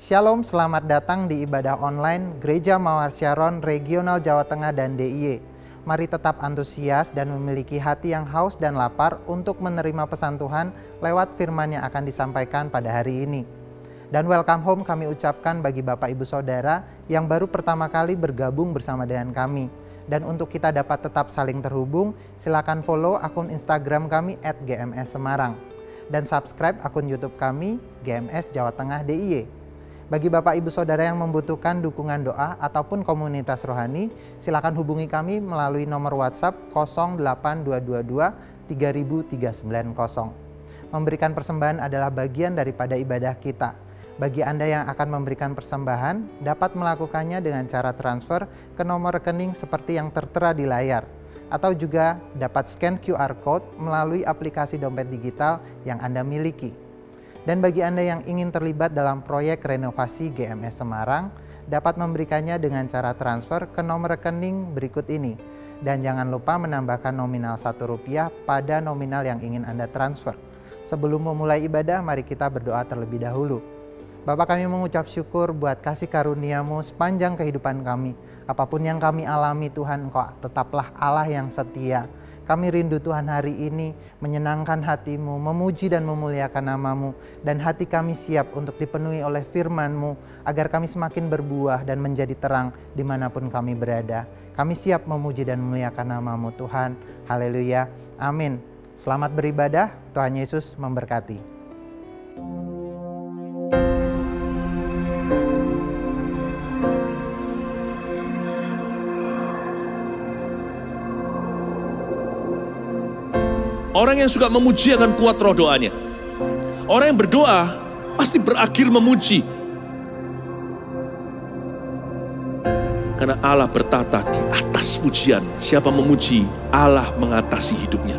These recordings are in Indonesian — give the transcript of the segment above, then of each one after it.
Shalom, selamat datang di ibadah online Gereja Mawar Syaron Regional Jawa Tengah dan DIY. Mari tetap antusias dan memiliki hati yang haus dan lapar untuk menerima pesan Tuhan lewat firman yang akan disampaikan pada hari ini. Dan welcome home kami ucapkan bagi Bapak Ibu Saudara yang baru pertama kali bergabung bersama dengan kami. Dan untuk kita dapat tetap saling terhubung, silakan follow akun Instagram kami @gms_semarang dan subscribe akun YouTube kami GMS Jawa Tengah DIY. Bagi Bapak Ibu Saudara yang membutuhkan dukungan doa ataupun komunitas rohani, silakan hubungi kami melalui nomor WhatsApp 08222 30390. Memberikan persembahan adalah bagian daripada ibadah kita. Bagi Anda yang akan memberikan persembahan, dapat melakukannya dengan cara transfer ke nomor rekening seperti yang tertera di layar, atau juga dapat scan QR Code melalui aplikasi dompet digital yang Anda miliki. Dan bagi Anda yang ingin terlibat dalam proyek renovasi GMS Semarang, dapat memberikannya dengan cara transfer ke nomor rekening berikut ini. Dan jangan lupa menambahkan nominal Rp1 pada nominal yang ingin Anda transfer. Sebelum memulai ibadah, mari kita berdoa terlebih dahulu. Bapa, kami mengucap syukur buat kasih karunia-Mu sepanjang kehidupan kami. Apapun yang kami alami Tuhan, Engkau tetaplah Allah yang setia. Kami rindu Tuhan hari ini menyenangkan hati-Mu, memuji dan memuliakan nama-Mu. Dan hati kami siap untuk dipenuhi oleh firman-Mu, agar kami semakin berbuah dan menjadi terang dimanapun kami berada. Kami siap memuji dan memuliakan nama-Mu Tuhan. Haleluya. Amin. Selamat beribadah, Tuhan Yesus memberkati. Orang yang suka memuji akan kuat roh doanya. Orang yang berdoa pasti berakhir memuji. Karena Allah bertata di atas pujian. Siapa memuji, Allah mengatasi hidupnya.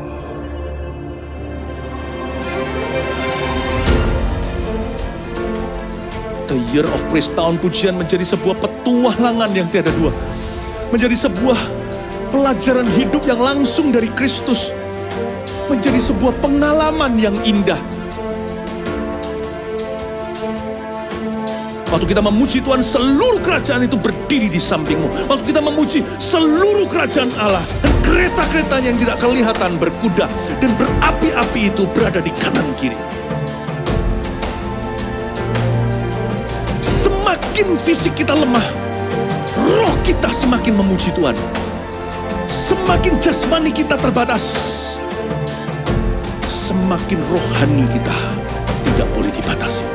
The Year of Praise, tahun pujian, menjadi sebuah petualangan yang tiada dua. Menjadi sebuah pelajaran hidup yang langsung dari Kristus. Menjadi sebuah pengalaman yang indah. Waktu kita memuji Tuhan, seluruh kerajaan itu berdiri di sampingmu. Waktu kita memuji, seluruh kerajaan Allah dan kereta-keretanya yang tidak kelihatan berkuda dan berapi-api itu berada di kanan kiri. Semakin fisik kita lemah, roh kita semakin memuji Tuhan. Semakin jasmani kita terbatas, semakin rohani kita tidak boleh dibatasi.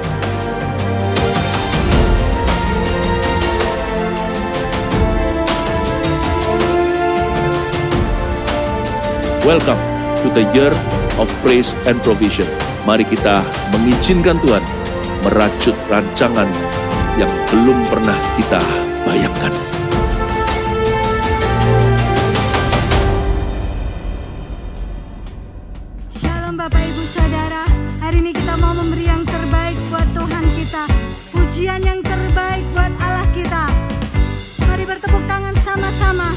Welcome to the Year of Praise and Provision. Mari kita mengizinkan Tuhan merajut rancangan yang belum pernah kita bayangkan. Bapak Ibu Saudara, hari ini kita mau memberi yang terbaik buat Tuhan kita. Pujian yang terbaik buat Allah kita. Mari bertepuk tangan sama-sama.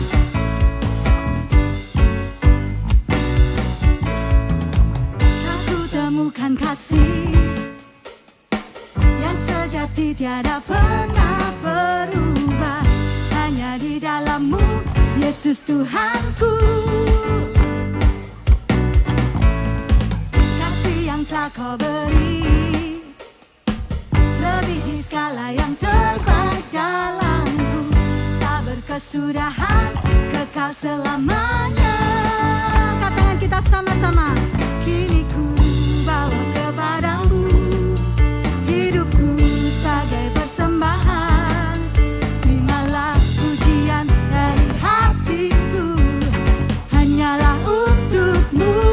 Aku temukan kasih yang sejati tiada pernah berubah. Hanya di dalam-Mu, Yesus Tuhanku. Telah Kau beri lebihi skala yang terbaik dalamku, tak berkesudahan, kekal selamanya. Katakan kita sama-sama. Kini ku bawa kepadamu hidupku sebagai persembahan. Terimalah pujian dari hatiku, hanyalah untuk-Mu.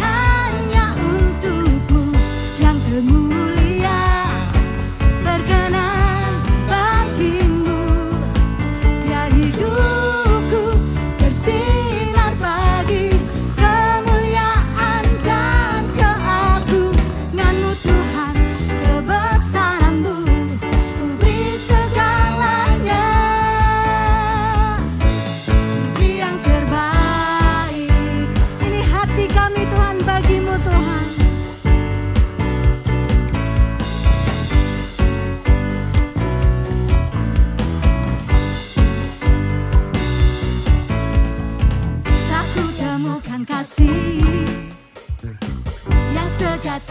Hanya untukmu yang temu.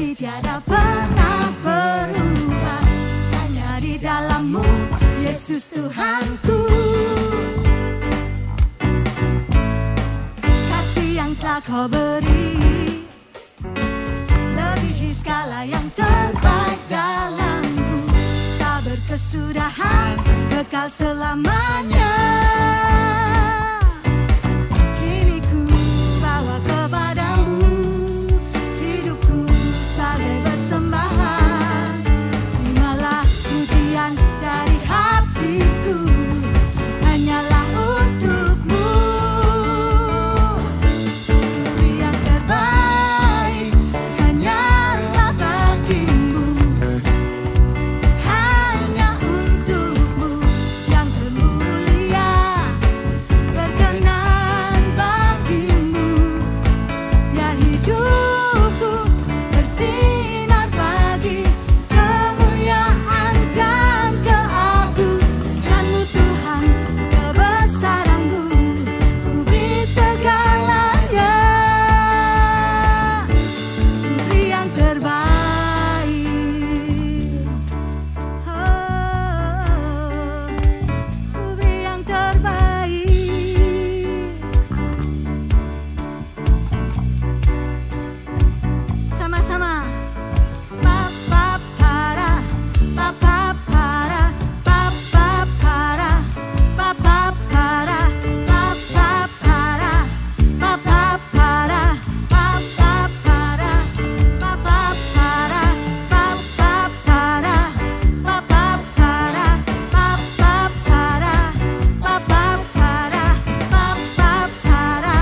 hati tiada pernah berubah, hanya di dalam-Mu, Yesus Tuhanku. Kasih yang telah Kau beri melebihi segala yang terbaik dalamku, tak berkesudahan, kekal selamanya. Kini ku bawa kepadamu hidupku sebagai persembahan. Terimalah pujian dari hatiku, hanyalah untuk-Mu. Beri yang terbaik, hanyalah bagi-Mu, hanya untuk-Mu yang termulia. Berkenan bagi-Mu, biar hidupku bersinar bagi kemuliaan dan keagungan-Mu Tuhan. Kebesaran-Mu ku beri segalanya, ku beri yang terbaik. Ku beri yang terbaik. Sama-sama. Papa para, papa para, papa para, papa para, papa para, papa para, papa para, papa para, papa para, papa para, papa para, papa para, papa para,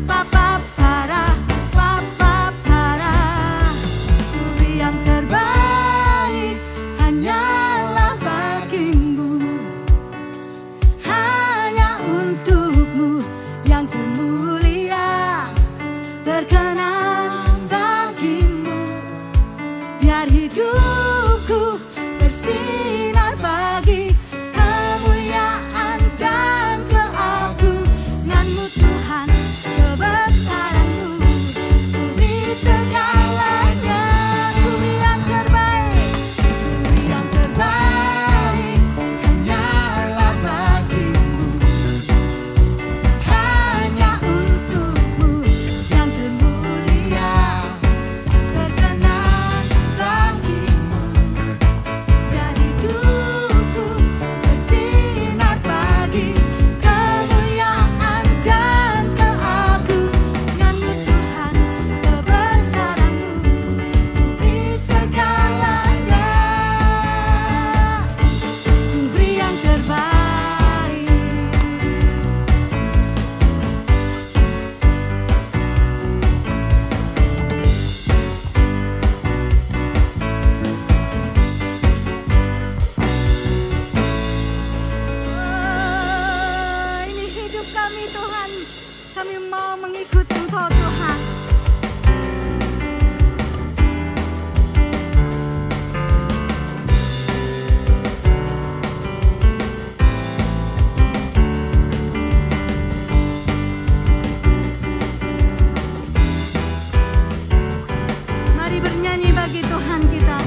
papa para, papa para. Ku beri yang terbaik, hanyalah bagi-Mu, hanya untuk-Mu yang termulia. Berkenan bagi-Mu, biar hidupku bersinar bagi kemuliaan dan keagungan-Mu Tuhan. Kebesaran-Mu ku beri segalanya, ku beri yang terbaik, ku beri yang terbaik, hanyalah bagi-Mu, hanya untuk-Mu yang termulia. Berkenan bagi-Mu, biar hidupku bersinar bagi kemuliaan dan keagungan-Mu Tuhan. Kebesaran-Mu ku beri segalanya, ku beri yang terbaik. Ini hidup kami Tuhan, kami mau mengikut Engkau Tuhan. Mari bernyanyi bagi Tuhan kita.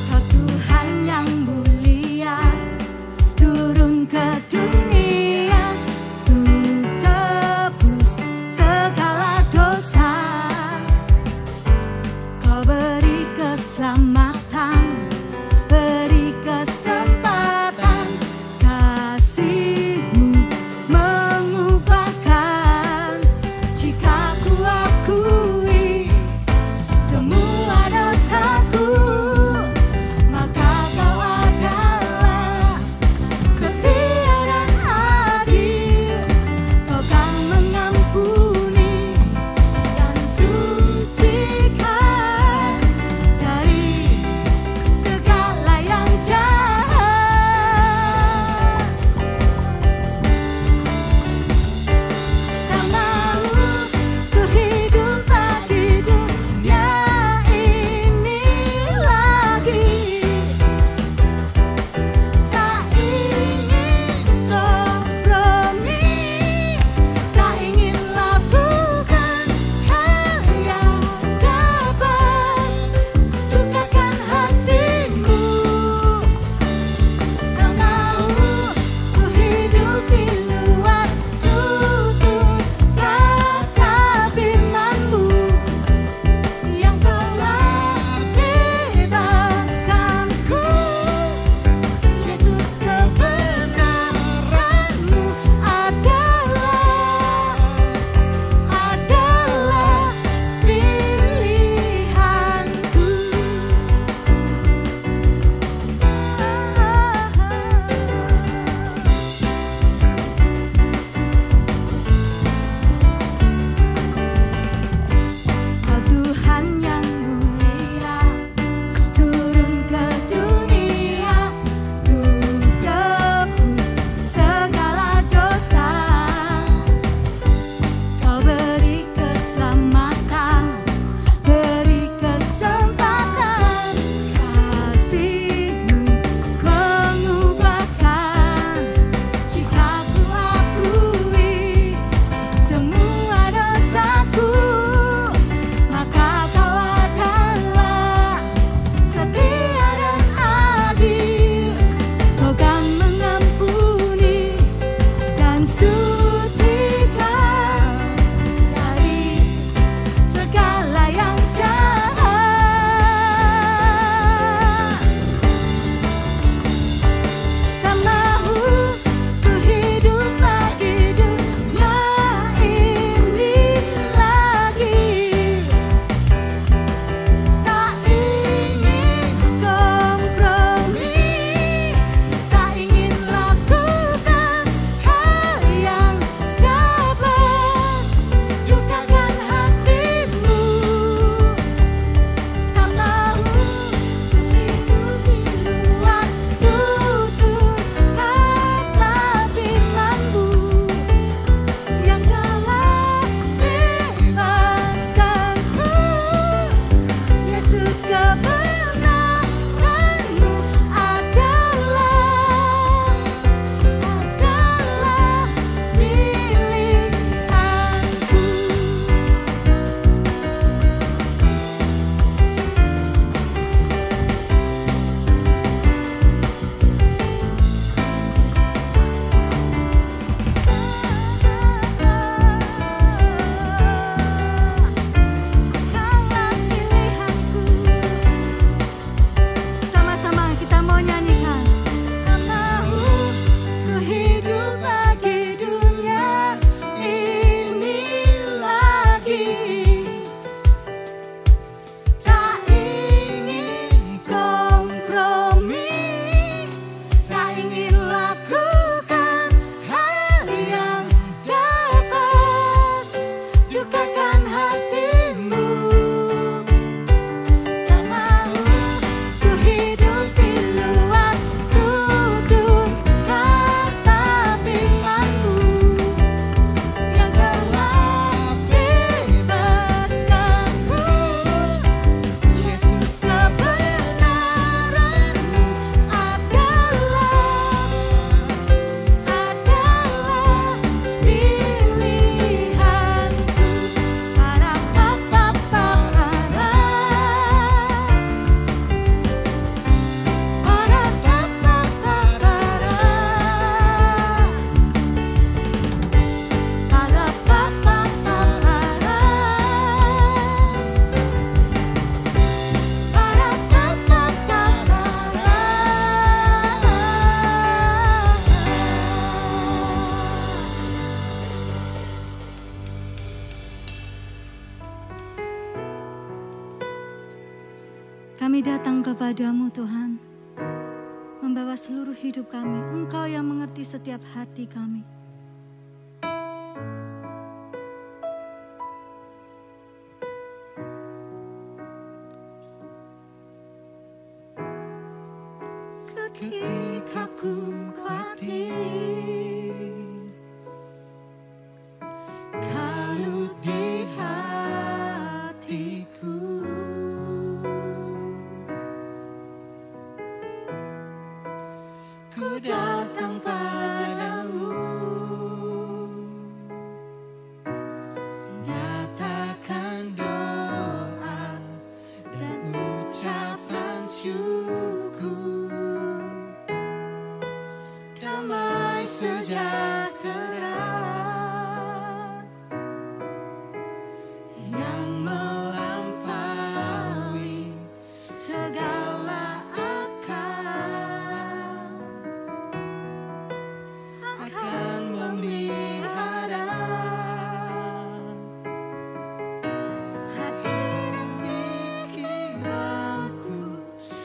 Kau Tuhan yang mulia, turun ke dunia. datang kepadamu Tuhan, membawa seluruh hidup kami. Engkau yang mengerti setiap hati kami. Ketika ku khawatir, kalut di hatiku, ku datang padamu, nyatakan doa dan ucapan syukur. Damai sejahtera yang melampaui segala akal akan memelihara hati dan pikiranku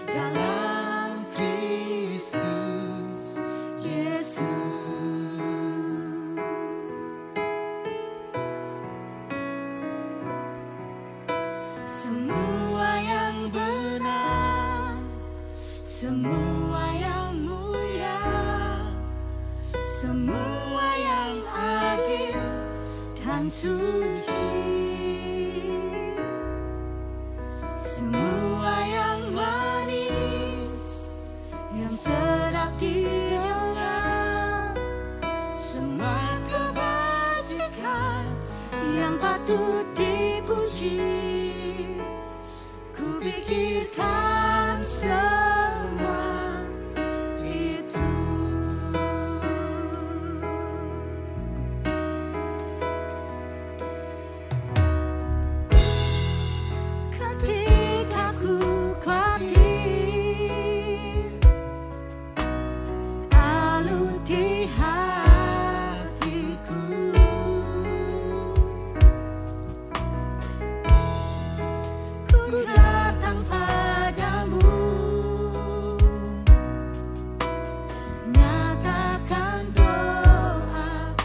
dalam Kristus Yesus. Semua yang benar, semua yang mulia, semua yang adil dan suci, semua yang manis, yang sedap didengar, semua kebajikan yang patut dipuji. Ku pikirkan semua itu. Ketika ku khawatir, lalu di hatiku, ku datang padamu, nyatakan doa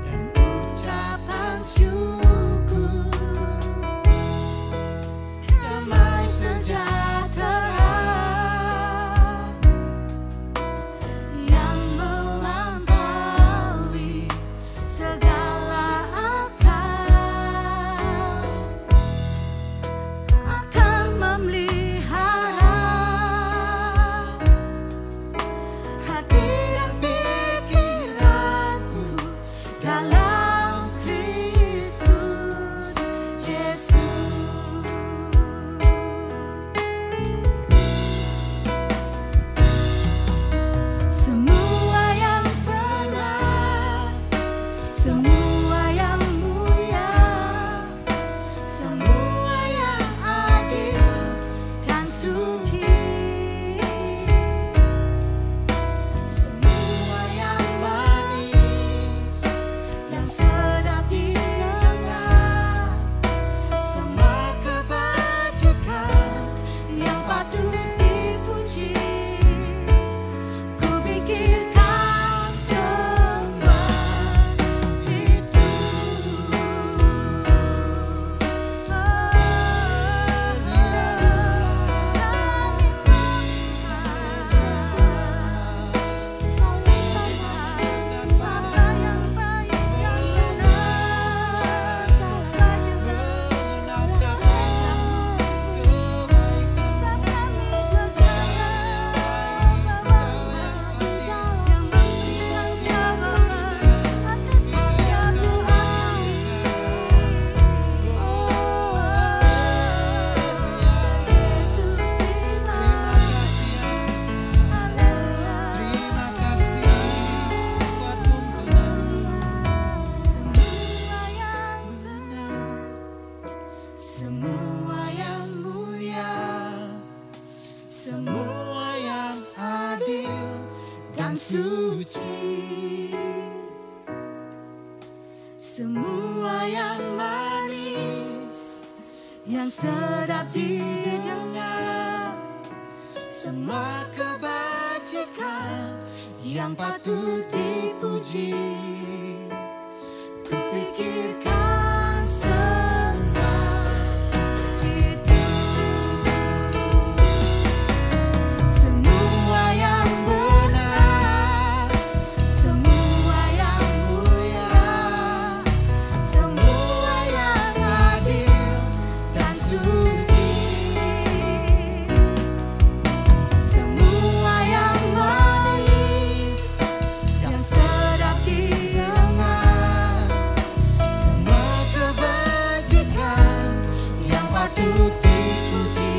dan ucapan syukur. Damai sejahtera yang melampaui segala akal akan memelihara hati dan pikiranku dalam Kristus Yesus. Semua yang benar, semua yang mulia, semua yang adil dan suci, semua yang manis, yang sedap didengar, semua kebajikan yang patut dipuji. Ku pikirkan semua itu. Apa yang baik yang benar, sesuai yang benar kasih-Mu. Sebab kami percaya bahwa yang memberikan jawaban atas setiap doa kami. Yesus, terima kasih. Haleluya. Terima kasih buat tuntunanmu. Semua yang benar, semua yang mulia, semua yang adil dan suci, semua yang manis, yang sedap didengar, semua kebajikan yang patut dipuji. Kupikirkan semua itu, semua yang benar, semua yang mulia, semua yang adil dan suci, semua yang manis, yang sedap didengar, semua kebajikan yang patut dipuji.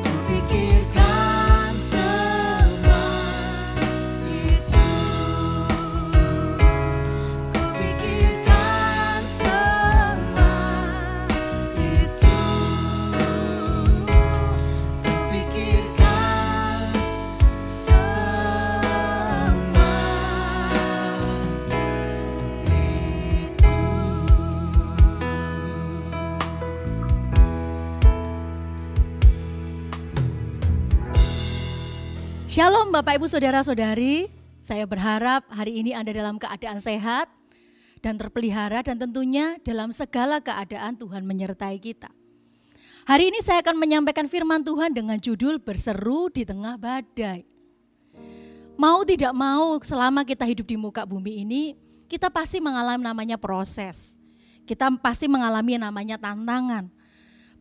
Kupikirkan semua itu, kupikirkan semua itu, kupikirkan semua itu. Shalom Bapak Ibu Saudara-saudari, saya berharap hari ini Anda dalam keadaan sehat dan terpelihara dan tentunya dalam segala keadaan Tuhan menyertai kita. Hari ini saya akan menyampaikan firman Tuhan dengan judul berseru di tengah badai. Mau tidak mau selama kita hidup di muka bumi ini, kita pasti mengalami namanya proses. Kita pasti mengalami namanya tantangan.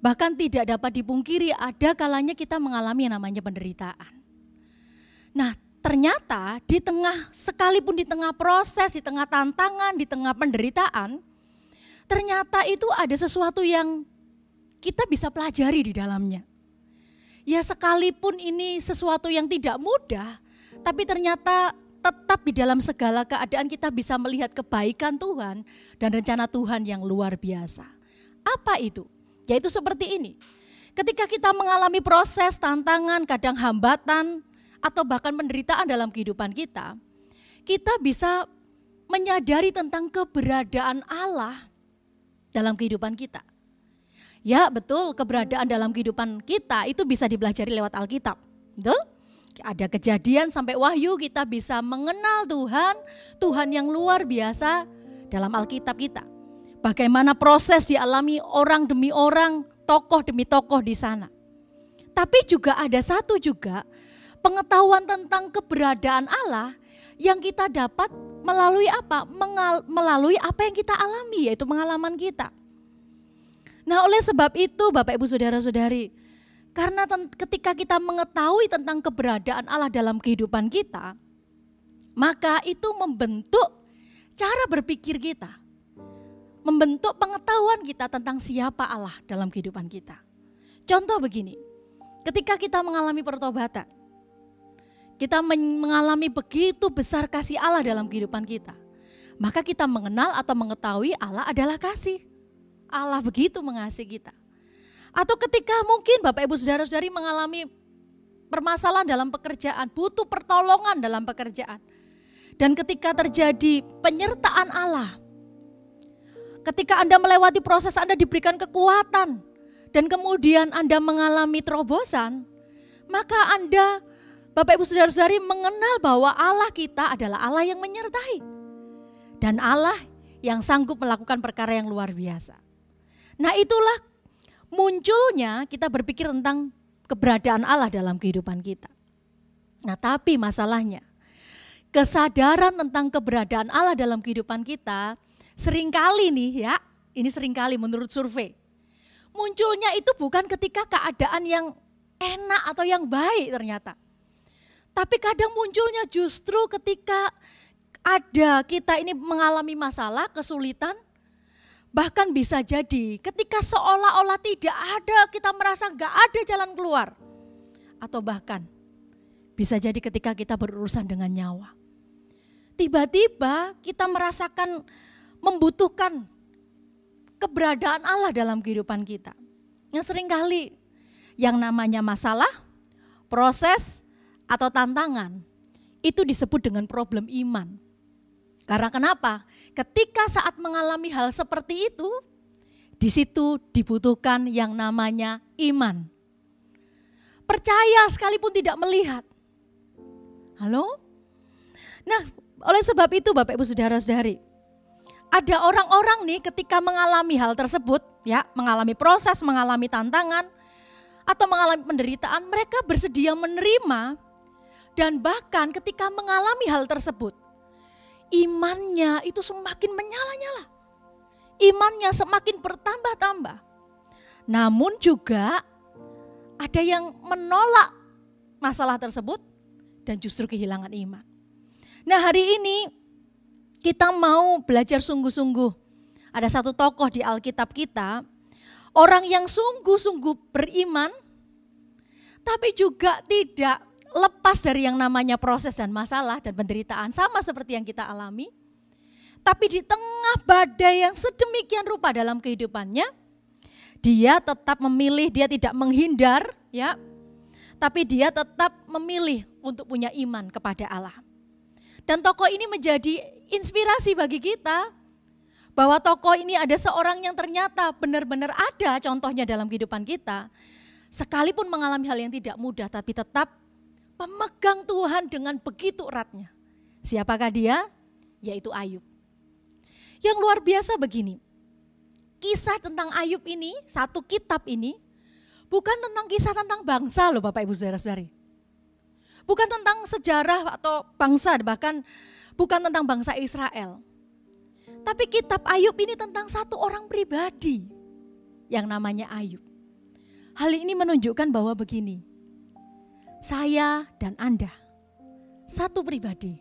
Bahkan tidak dapat dipungkiri ada kalanya kita mengalami yang namanya penderitaan. Nah, ternyata sekalipun di tengah proses, di tengah tantangan, di tengah penderitaan, ternyata itu ada sesuatu yang kita bisa pelajari di dalamnya. Ya sekalipun ini sesuatu yang tidak mudah, tapi ternyata tetap di dalam segala keadaan kita bisa melihat kebaikan Tuhan dan rencana Tuhan yang luar biasa. Apa itu? Yaitu seperti ini. Ketika kita mengalami proses, tantangan, kadang hambatan, atau bahkan penderitaan dalam kehidupan kita, kita bisa menyadari tentang keberadaan Allah dalam kehidupan kita. Ya betul, keberadaan dalam kehidupan kita itu bisa dipelajari lewat Alkitab. Betul? Ada kejadian sampai Wahyu kita bisa mengenal Tuhan yang luar biasa dalam Alkitab kita. Bagaimana proses dialami orang demi orang, tokoh demi tokoh di sana. Tapi juga ada satu juga pengetahuan tentang keberadaan Allah yang kita dapat melalui apa? Melalui apa yang kita alami, yaitu pengalaman kita. Nah oleh sebab itu Bapak Ibu Saudara-saudari, karena ketika kita mengetahui tentang keberadaan Allah dalam kehidupan kita, maka itu membentuk cara berpikir kita. Membentuk pengetahuan kita tentang siapa Allah dalam kehidupan kita. Contoh begini, ketika kita mengalami pertobatan, kita mengalami begitu besar kasih Allah dalam kehidupan kita. Maka kita mengenal atau mengetahui Allah adalah kasih. Allah begitu mengasihi kita. Atau ketika mungkin Bapak Ibu Saudara-saudari mengalami permasalahan dalam pekerjaan, butuh pertolongan dalam pekerjaan. Dan ketika terjadi penyertaan Allah, ketika Anda melewati proses Anda diberikan kekuatan, dan kemudian Anda mengalami terobosan, maka Anda Bapak Ibu Saudara-saudari mengenal bahwa Allah kita adalah Allah yang menyertai. Dan Allah yang sanggup melakukan perkara yang luar biasa. Nah itulah munculnya kita berpikir tentang keberadaan Allah dalam kehidupan kita. Nah tapi masalahnya, kesadaran tentang keberadaan Allah dalam kehidupan kita seringkali nih ya, ini seringkali menurut survei. Munculnya itu bukan ketika keadaan yang enak atau yang baik ternyata. Tapi kadang munculnya justru ketika kita ini mengalami masalah, kesulitan, bahkan bisa jadi ketika seolah-olah tidak ada, kita merasa gak ada jalan keluar. Atau bahkan bisa jadi ketika kita berurusan dengan nyawa. Tiba-tiba kita merasakan membutuhkan keberadaan Allah dalam kehidupan kita. Yang seringkali yang namanya masalah, proses, atau tantangan, itu disebut dengan problem iman. Karena kenapa? Ketika saat mengalami hal seperti itu, di situ dibutuhkan yang namanya iman. percaya sekalipun tidak melihat. Halo? Nah, oleh sebab itu Bapak Ibu Saudara-saudari, ada orang-orang nih ketika mengalami hal tersebut, ya, mengalami proses, mengalami tantangan, atau mengalami penderitaan, mereka bersedia menerima, dan bahkan ketika mengalami hal tersebut, imannya itu semakin menyala-nyala. Imannya semakin bertambah-tambah. Namun juga ada yang menolak masalah tersebut dan justru kehilangan iman. Nah, hari ini kita mau belajar sungguh-sungguh. Ada satu tokoh di Alkitab kita, orang yang sungguh-sungguh beriman, tapi juga tidak lepas dari yang namanya proses dan masalah dan penderitaan, sama seperti yang kita alami. Tapi di tengah badai yang sedemikian rupa dalam kehidupannya, dia tetap memilih, dia tidak menghindar, ya, tapi dia tetap memilih untuk punya iman kepada Allah. Dan tokoh ini menjadi inspirasi bagi kita, bahwa tokoh ini ada seorang yang ternyata benar-benar ada contohnya dalam kehidupan kita. Sekalipun mengalami hal yang tidak mudah, tapi tetap pemegang Tuhan dengan begitu eratnya. Siapakah dia? Yaitu Ayub. Yang luar biasa begini, kisah tentang Ayub ini, satu kitab ini, bukan tentang kisah tentang bangsa loh Bapak Ibu Saudara-saudari. Bukan tentang sejarah atau bangsa, bahkan bukan tentang bangsa Israel. Tapi kitab Ayub ini tentang satu orang pribadi yang namanya Ayub. Hal ini menunjukkan bahwa begini, saya dan Anda, satu pribadi,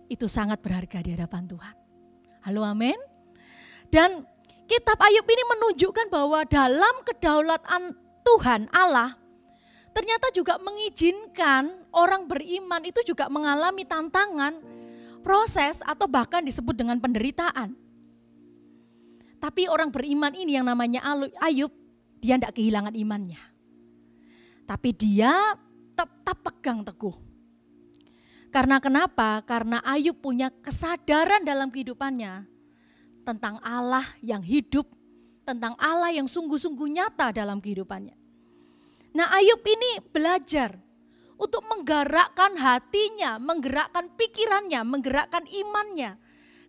itu sangat berharga di hadapan Tuhan. Halo, amin. Dan kitab Ayub ini menunjukkan bahwa dalam kedaulatan Tuhan Allah, ternyata juga mengizinkan orang beriman itu juga mengalami tantangan, proses, atau bahkan disebut dengan penderitaan. Tapi orang beriman ini yang namanya Ayub, dia tidak kehilangan imannya. Tapi dia tetap pegang teguh. Karena kenapa? Karena Ayub punya kesadaran dalam kehidupannya tentang Allah yang hidup, tentang Allah yang sungguh-sungguh nyata dalam kehidupannya. Nah, Ayub ini belajar untuk menggerakkan hatinya, menggerakkan pikirannya, menggerakkan imannya.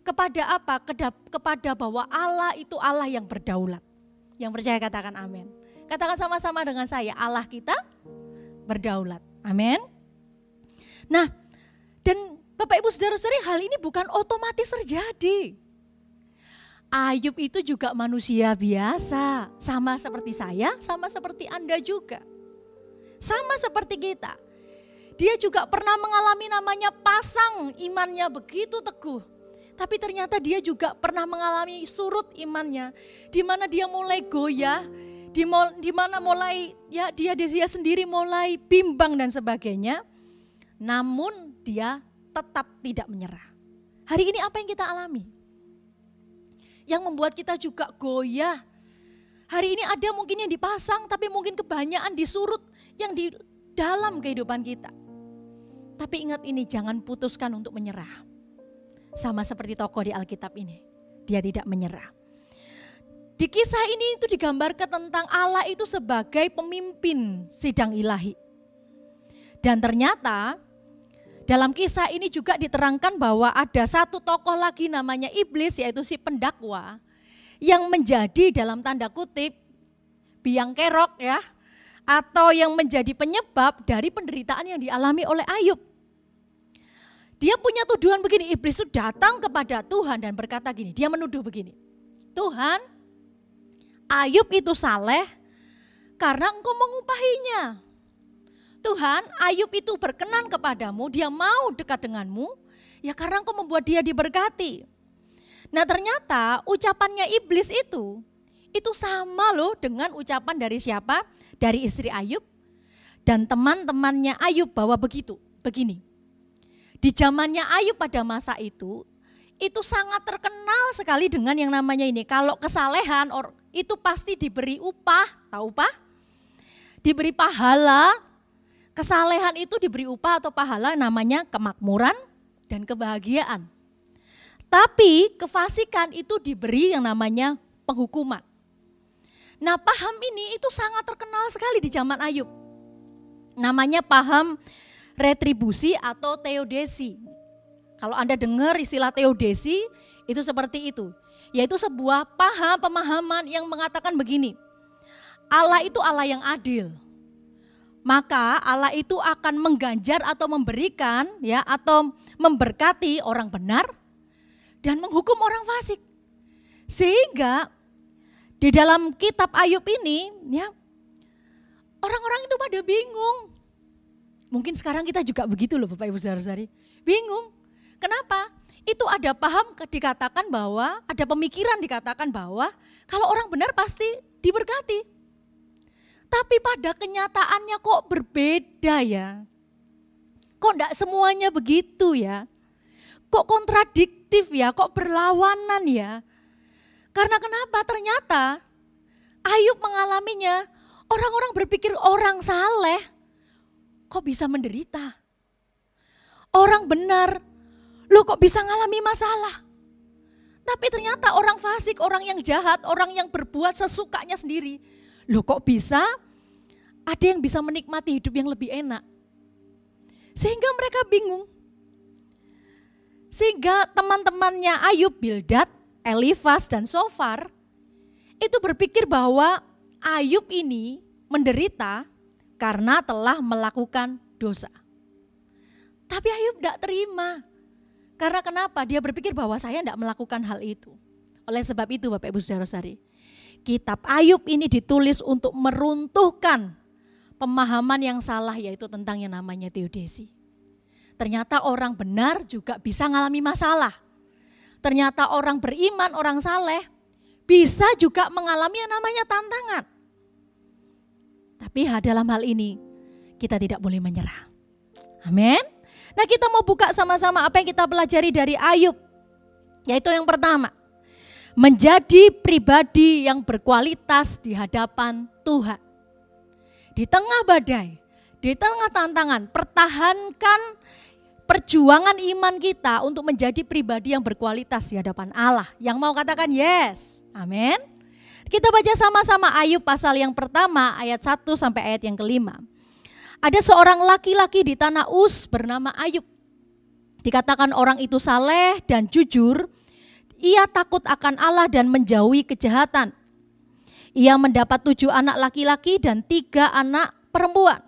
Kepada apa? Kepada bahwa Allah itu Allah yang berdaulat. Yang percaya katakan amin. Katakan sama-sama dengan saya, Allah kita berdaulat. Amin. Nah, dan Bapak Ibu Saudara-saudari, hal ini bukan otomatis terjadi. Ayub itu juga manusia biasa, sama seperti saya, sama seperti Anda juga. Sama seperti kita. Dia juga pernah mengalami namanya pasang imannya begitu teguh. Tapi ternyata dia juga pernah mengalami surut imannya, di mana dia mulai goyah, di mana mulai ya dia sendiri mulai bimbang dan sebagainya. Namun dia tetap tidak menyerah. Hari ini apa yang kita alami? Yang membuat kita juga goyah. Hari ini ada mungkin yang dipasang, tapi mungkin kebanyakan disurut yang di dalam kehidupan kita. Tapi ingat ini, jangan putuskan untuk menyerah. Sama seperti tokoh di Alkitab ini, dia tidak menyerah. Di kisah ini itu digambarkan tentang Allah itu sebagai pemimpin sidang ilahi. Dan ternyata dalam kisah ini juga diterangkan bahwa ada satu tokoh lagi namanya iblis, yaitu si pendakwa, yang menjadi dalam tanda kutip biang kerok ya, atau yang menjadi penyebab dari penderitaan yang dialami oleh Ayub. Dia punya tuduhan begini, iblis itu datang kepada Tuhan dan berkata gini, dia menuduh begini, Tuhan, Ayub itu saleh karena engkau mengupahinya. Tuhan, Ayub itu berkenan kepadamu, dia mau dekat denganmu, ya karena engkau membuat dia diberkati. Nah ternyata ucapannya iblis itu sama loh dengan ucapan dari siapa? Dari istri Ayub dan teman-temannya Ayub bahwa begini. Di zamannya Ayub pada masa itu sangat terkenal sekali dengan yang namanya ini. Kalau kesalehan itu pasti diberi upah, tahu upah? Diberi pahala, kesalehan itu diberi upah atau pahala namanya kemakmuran dan kebahagiaan. Tapi kefasikan itu diberi yang namanya penghukuman. Nah paham ini itu sangat terkenal sekali di zaman Ayub. Namanya paham retribusi atau teodesi. Kalau Anda dengar istilah teodesi, itu seperti itu. Yaitu sebuah pemahaman yang mengatakan begini. Allah itu Allah yang adil. Maka Allah itu akan mengganjar atau memberikan ya atau memberkati orang benar dan menghukum orang fasik. Sehingga di dalam kitab Ayub ini ya orang-orang itu pada bingung. Mungkin sekarang kita juga begitu loh Bapak Ibu Saudara-saudari. Bingung. Kenapa? Itu ada paham dikatakan bahwa, ada pemikiran dikatakan bahwa kalau orang benar pasti diberkati. Tapi pada kenyataannya kok berbeda ya. Kok enggak semuanya begitu ya. Kok kontradiktif ya, kok berlawanan ya. Karena kenapa? Ternyata Ayub mengalaminya, orang-orang berpikir orang saleh kok bisa menderita. Orang benar, loh kok bisa ngalami masalah. Tapi ternyata orang fasik, orang yang jahat, orang yang berbuat sesukanya sendiri. Loh kok bisa ada yang bisa menikmati hidup yang lebih enak. Sehingga mereka bingung. Sehingga teman-temannya Ayub, Bildad, Elifas dan Sofar itu berpikir bahwa Ayub ini menderita karena telah melakukan dosa. Tapi Ayub tidak terima. Karena kenapa? Dia berpikir bahwa saya tidak melakukan hal itu. Oleh sebab itu Bapak Ibu Saudara-saudari, kitab Ayub ini ditulis untuk meruntuhkan pemahaman yang salah, yaitu tentang yang namanya teodesi. Ternyata orang benar juga bisa mengalami masalah. Ternyata orang beriman, orang saleh bisa juga mengalami yang namanya tantangan. Tapi dalam hal ini kita tidak boleh menyerah. Amin. Nah, kita mau buka sama-sama apa yang kita pelajari dari Ayub. Yaitu yang pertama, menjadi pribadi yang berkualitas di hadapan Tuhan. Di tengah badai, di tengah tantangan, pertahankan perjuangan iman kita untuk menjadi pribadi yang berkualitas di hadapan Allah. Yang mau katakan yes, amin. Kita baca sama-sama Ayub pasal yang pertama ayat 1 sampai ayat yang kelima. Ada seorang laki-laki di tanah Uz bernama Ayub. Dikatakan orang itu saleh dan jujur. Ia takut akan Allah dan menjauhi kejahatan. Ia mendapat 7 anak laki-laki dan 3 anak perempuan.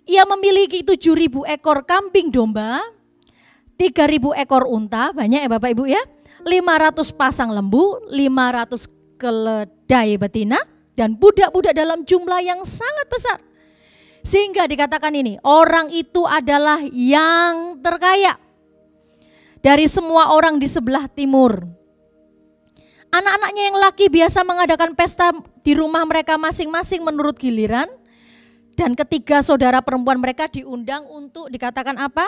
Ia memiliki 7.000 ekor kambing domba, 3.000 ekor unta, banyak ya Bapak Ibu ya, 500 pasang lembu, 500 keledai betina, dan budak-budak dalam jumlah yang sangat besar. Sehingga dikatakan ini, orang itu adalah yang terkaya dari semua orang di sebelah timur. Anak-anaknya yang laki biasa mengadakan pesta di rumah mereka masing-masing menurut giliran. Dan ketiga saudara perempuan mereka diundang untuk dikatakan apa?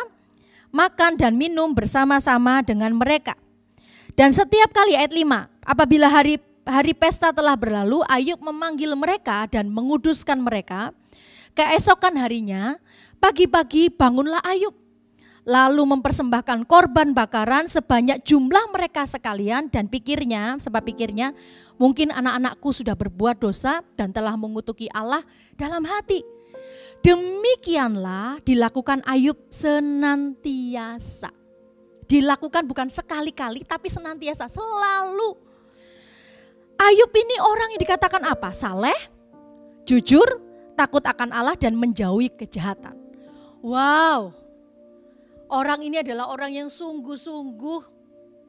Makan dan minum bersama-sama dengan mereka. Dan setiap kali ayat 5, apabila hari pesta telah berlalu, Ayub memanggil mereka dan menguduskan mereka. Keesokan harinya, pagi-pagi bangunlah Ayub. Lalu mempersembahkan korban bakaran sebanyak jumlah mereka sekalian dan sebab pikirnya mungkin anak-anakku sudah berbuat dosa dan telah mengutuki Allah dalam hati. Demikianlah dilakukan Ayub senantiasa. Dilakukan bukan sekali-kali tapi senantiasa, selalu. Ayub ini orang yang dikatakan apa? Saleh, jujur, takut akan Allah dan menjauhi kejahatan. Wow. Orang ini adalah orang yang sungguh-sungguh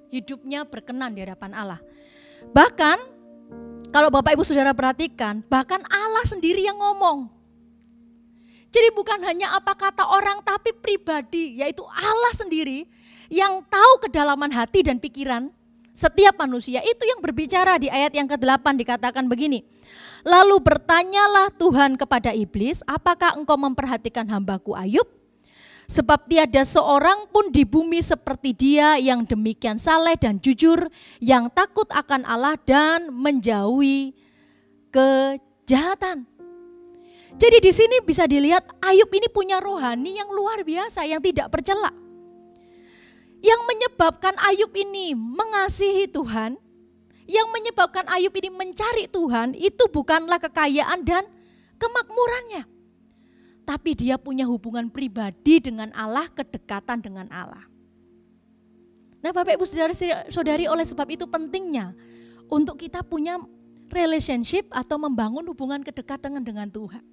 hidupnya berkenan di hadapan Allah. Bahkan kalau Bapak Ibu Saudara perhatikan, bahkan Allah sendiri yang ngomong. Jadi bukan hanya apa kata orang tapi pribadi, yaitu Allah sendiri yang tahu kedalaman hati dan pikiran setiap manusia. Itu yang berbicara di ayat yang ke-8 dikatakan begini. Lalu bertanyalah Tuhan kepada iblis, apakah engkau memperhatikan hambaku Ayub? Sebab tiada seorang pun di bumi seperti dia yang demikian saleh dan jujur, yang takut akan Allah dan menjauhi kejahatan. Jadi di sini bisa dilihat Ayub ini punya rohani yang luar biasa, yang tidak bercela. Yang menyebabkan Ayub ini mengasihi Tuhan, yang menyebabkan Ayub ini mencari Tuhan, itu bukanlah kekayaan dan kemakmurannya. tapi dia punya hubungan pribadi dengan Allah, kedekatan dengan Allah. Nah Bapak Ibu Saudari, oleh sebab itu pentingnya untuk kita punya relationship atau membangun hubungan kedekatan dengan Tuhan.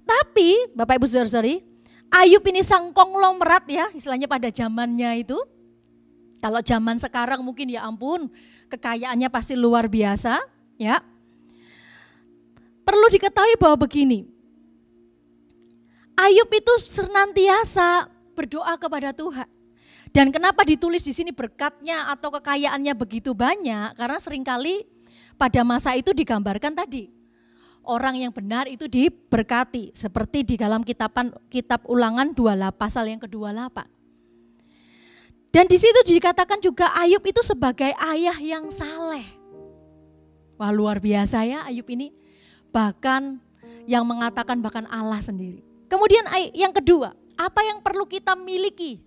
Tapi Bapak Ibu Saudari, Ayub ini sang konglomerat ya, istilahnya pada zamannya itu. Kalau zaman sekarang mungkin ya ampun, kekayaannya pasti luar biasa ya. Perlu diketahui bahwa begini, Ayub itu senantiasa berdoa kepada Tuhan. Dan kenapa ditulis di sini berkatnya atau kekayaannya begitu banyak? Karena seringkali pada masa itu digambarkan tadi, orang yang benar itu diberkati. Seperti di dalam kitab Ulangan 28 pasal yang ke-28. Dan di situ dikatakan juga Ayub itu sebagai ayah yang saleh. Wah luar biasa ya Ayub ini. Bahkan yang mengatakan bahkan Allah sendiri. Kemudian yang kedua, apa yang perlu kita miliki?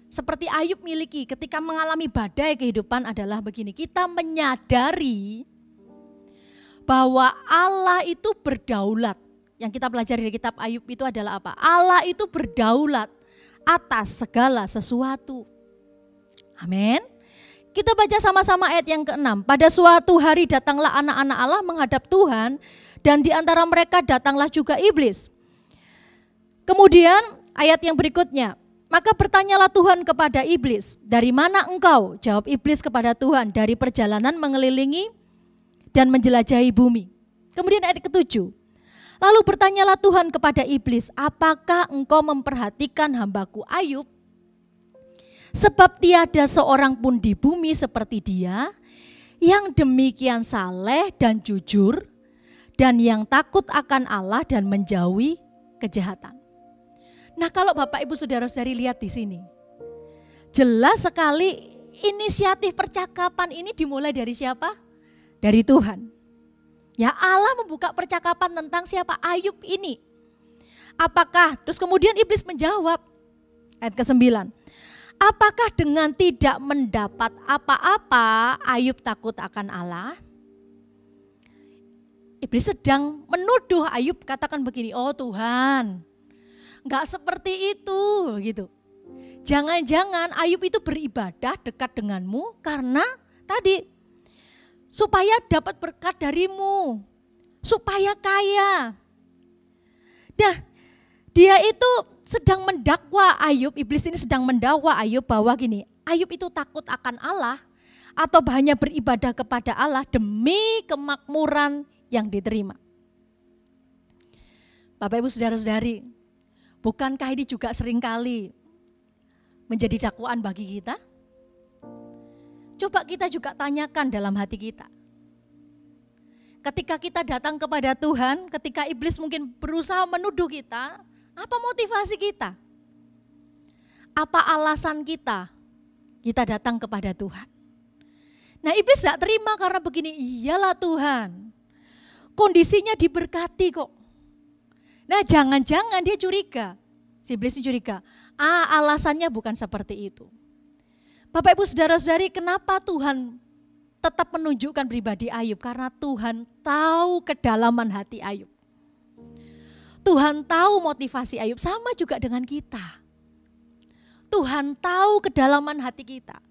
Seperti Ayub miliki ketika mengalami badai kehidupan adalah begini. Kita menyadari bahwa Allah itu berdaulat. Yang kita pelajari dari kitab Ayub itu adalah apa? Allah itu berdaulat atas segala sesuatu. Amin. Kita baca sama-sama ayat yang ke-6. Pada suatu hari datanglah anak-anak Allah menghadap Tuhan dan di antara mereka datanglah juga iblis. Kemudian ayat yang berikutnya. Maka bertanyalah Tuhan kepada iblis, dari mana engkau? Jawab iblis kepada Tuhan, dari perjalanan mengelilingi dan menjelajahi bumi. Kemudian ayat ke-7. Lalu bertanyalah Tuhan kepada iblis, apakah engkau memperhatikan hambaku Ayub? Sebab tiada seorang pun di bumi seperti dia, yang demikian saleh dan jujur, dan yang takut akan Allah dan menjauhi kejahatan. Nah kalau Bapak Ibu Saudara-saudari lihat di sini, jelas sekali inisiatif percakapan ini dimulai dari siapa? Dari Tuhan. Ya Allah membuka percakapan tentang siapa? Ayub ini. Apakah? Terus kemudian iblis menjawab. Ayat ke-9. Apakah dengan tidak mendapat apa-apa Ayub takut akan Allah? Iblis sedang menuduh Ayub, katakan begini, oh Tuhan, enggak seperti itu gitu. Jangan-jangan Ayub itu beribadah dekat denganmu karena tadi supaya dapat berkat darimu, supaya kaya. Nah, dia itu sedang mendakwa Ayub, iblis ini sedang mendakwa Ayub bahwa gini, Ayub itu takut akan Allah atau hanya beribadah kepada Allah demi kemakmuran yang diterima. Bapak Ibu Saudara-saudari, bukankah ini juga seringkali menjadi dakwaan bagi kita? Coba kita juga tanyakan dalam hati kita. Ketika kita datang kepada Tuhan, ketika iblis mungkin berusaha menuduh kita, apa motivasi kita? Apa alasan kita datang kepada Tuhan? Nah iblis tidak terima karena begini, iyalah Tuhan, kondisinya diberkati kok. Nah jangan-jangan dia curiga, si iblis ini curiga, alasannya bukan seperti itu. Bapak Ibu Saudara-saudari, kenapa Tuhan tetap menunjukkan pribadi Ayub? Karena Tuhan tahu kedalaman hati Ayub. Tuhan tahu motivasi Ayub, sama juga dengan kita. Tuhan tahu kedalaman hati kita.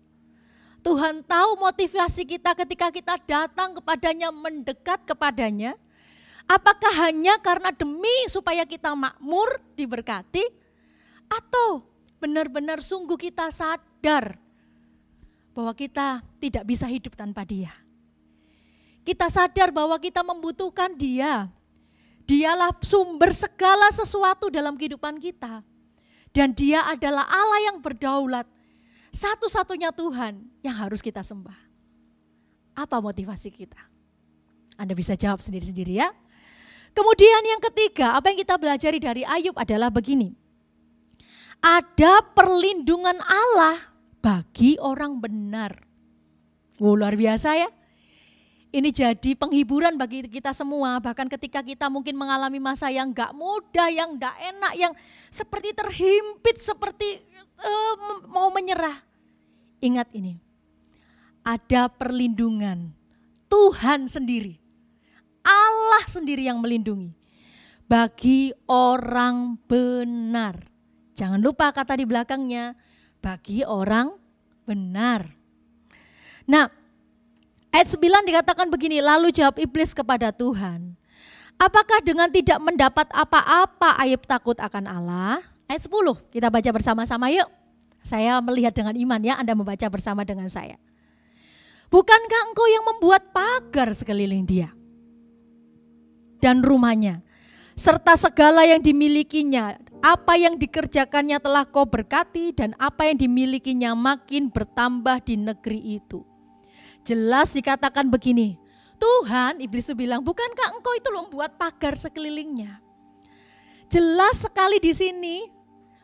Tuhan tahu motivasi kita ketika kita datang kepadanya, mendekat kepadanya. Apakah hanya karena demi supaya kita makmur, diberkati, atau benar-benar sungguh kita sadar bahwa kita tidak bisa hidup tanpa Dia. Kita sadar bahwa kita membutuhkan Dia. Dialah sumber segala sesuatu dalam kehidupan kita. Dan Dia adalah Allah yang berdaulat. Satu-satunya Tuhan yang harus kita sembah. Apa motivasi kita? Anda bisa jawab sendiri-sendiri ya. Kemudian yang ketiga, apa yang kita pelajari dari Ayub adalah begini. Ada perlindungan Allah bagi orang benar. Luar biasa ya. Ini jadi penghiburan bagi kita semua. Bahkan ketika kita mungkin mengalami masa yang gak mudah, yang gak enak, yang seperti terhimpit, seperti mau menyerah. Ingat ini, ada perlindungan Tuhan sendiri. Allah sendiri yang melindungi. bagi orang benar. Jangan lupa kata di belakangnya, bagi orang benar. Nah, ayat 9 dikatakan begini, lalu jawab iblis kepada Tuhan, apakah dengan tidak mendapat apa-apa Ayub takut akan Allah? Ayat 10, kita baca bersama-sama yuk. Saya melihat dengan iman ya, Anda membaca bersama dengan saya. Bukankah engkau yang membuat pagar sekeliling dia dan rumahnya, serta segala yang dimilikinya, apa yang dikerjakannya telah kau berkati dan apa yang dimilikinya makin bertambah di negeri itu. Jelas dikatakan begini, Tuhan, iblis itu bilang, bukankah engkau itu membuat pagar sekelilingnya? Jelas sekali di sini,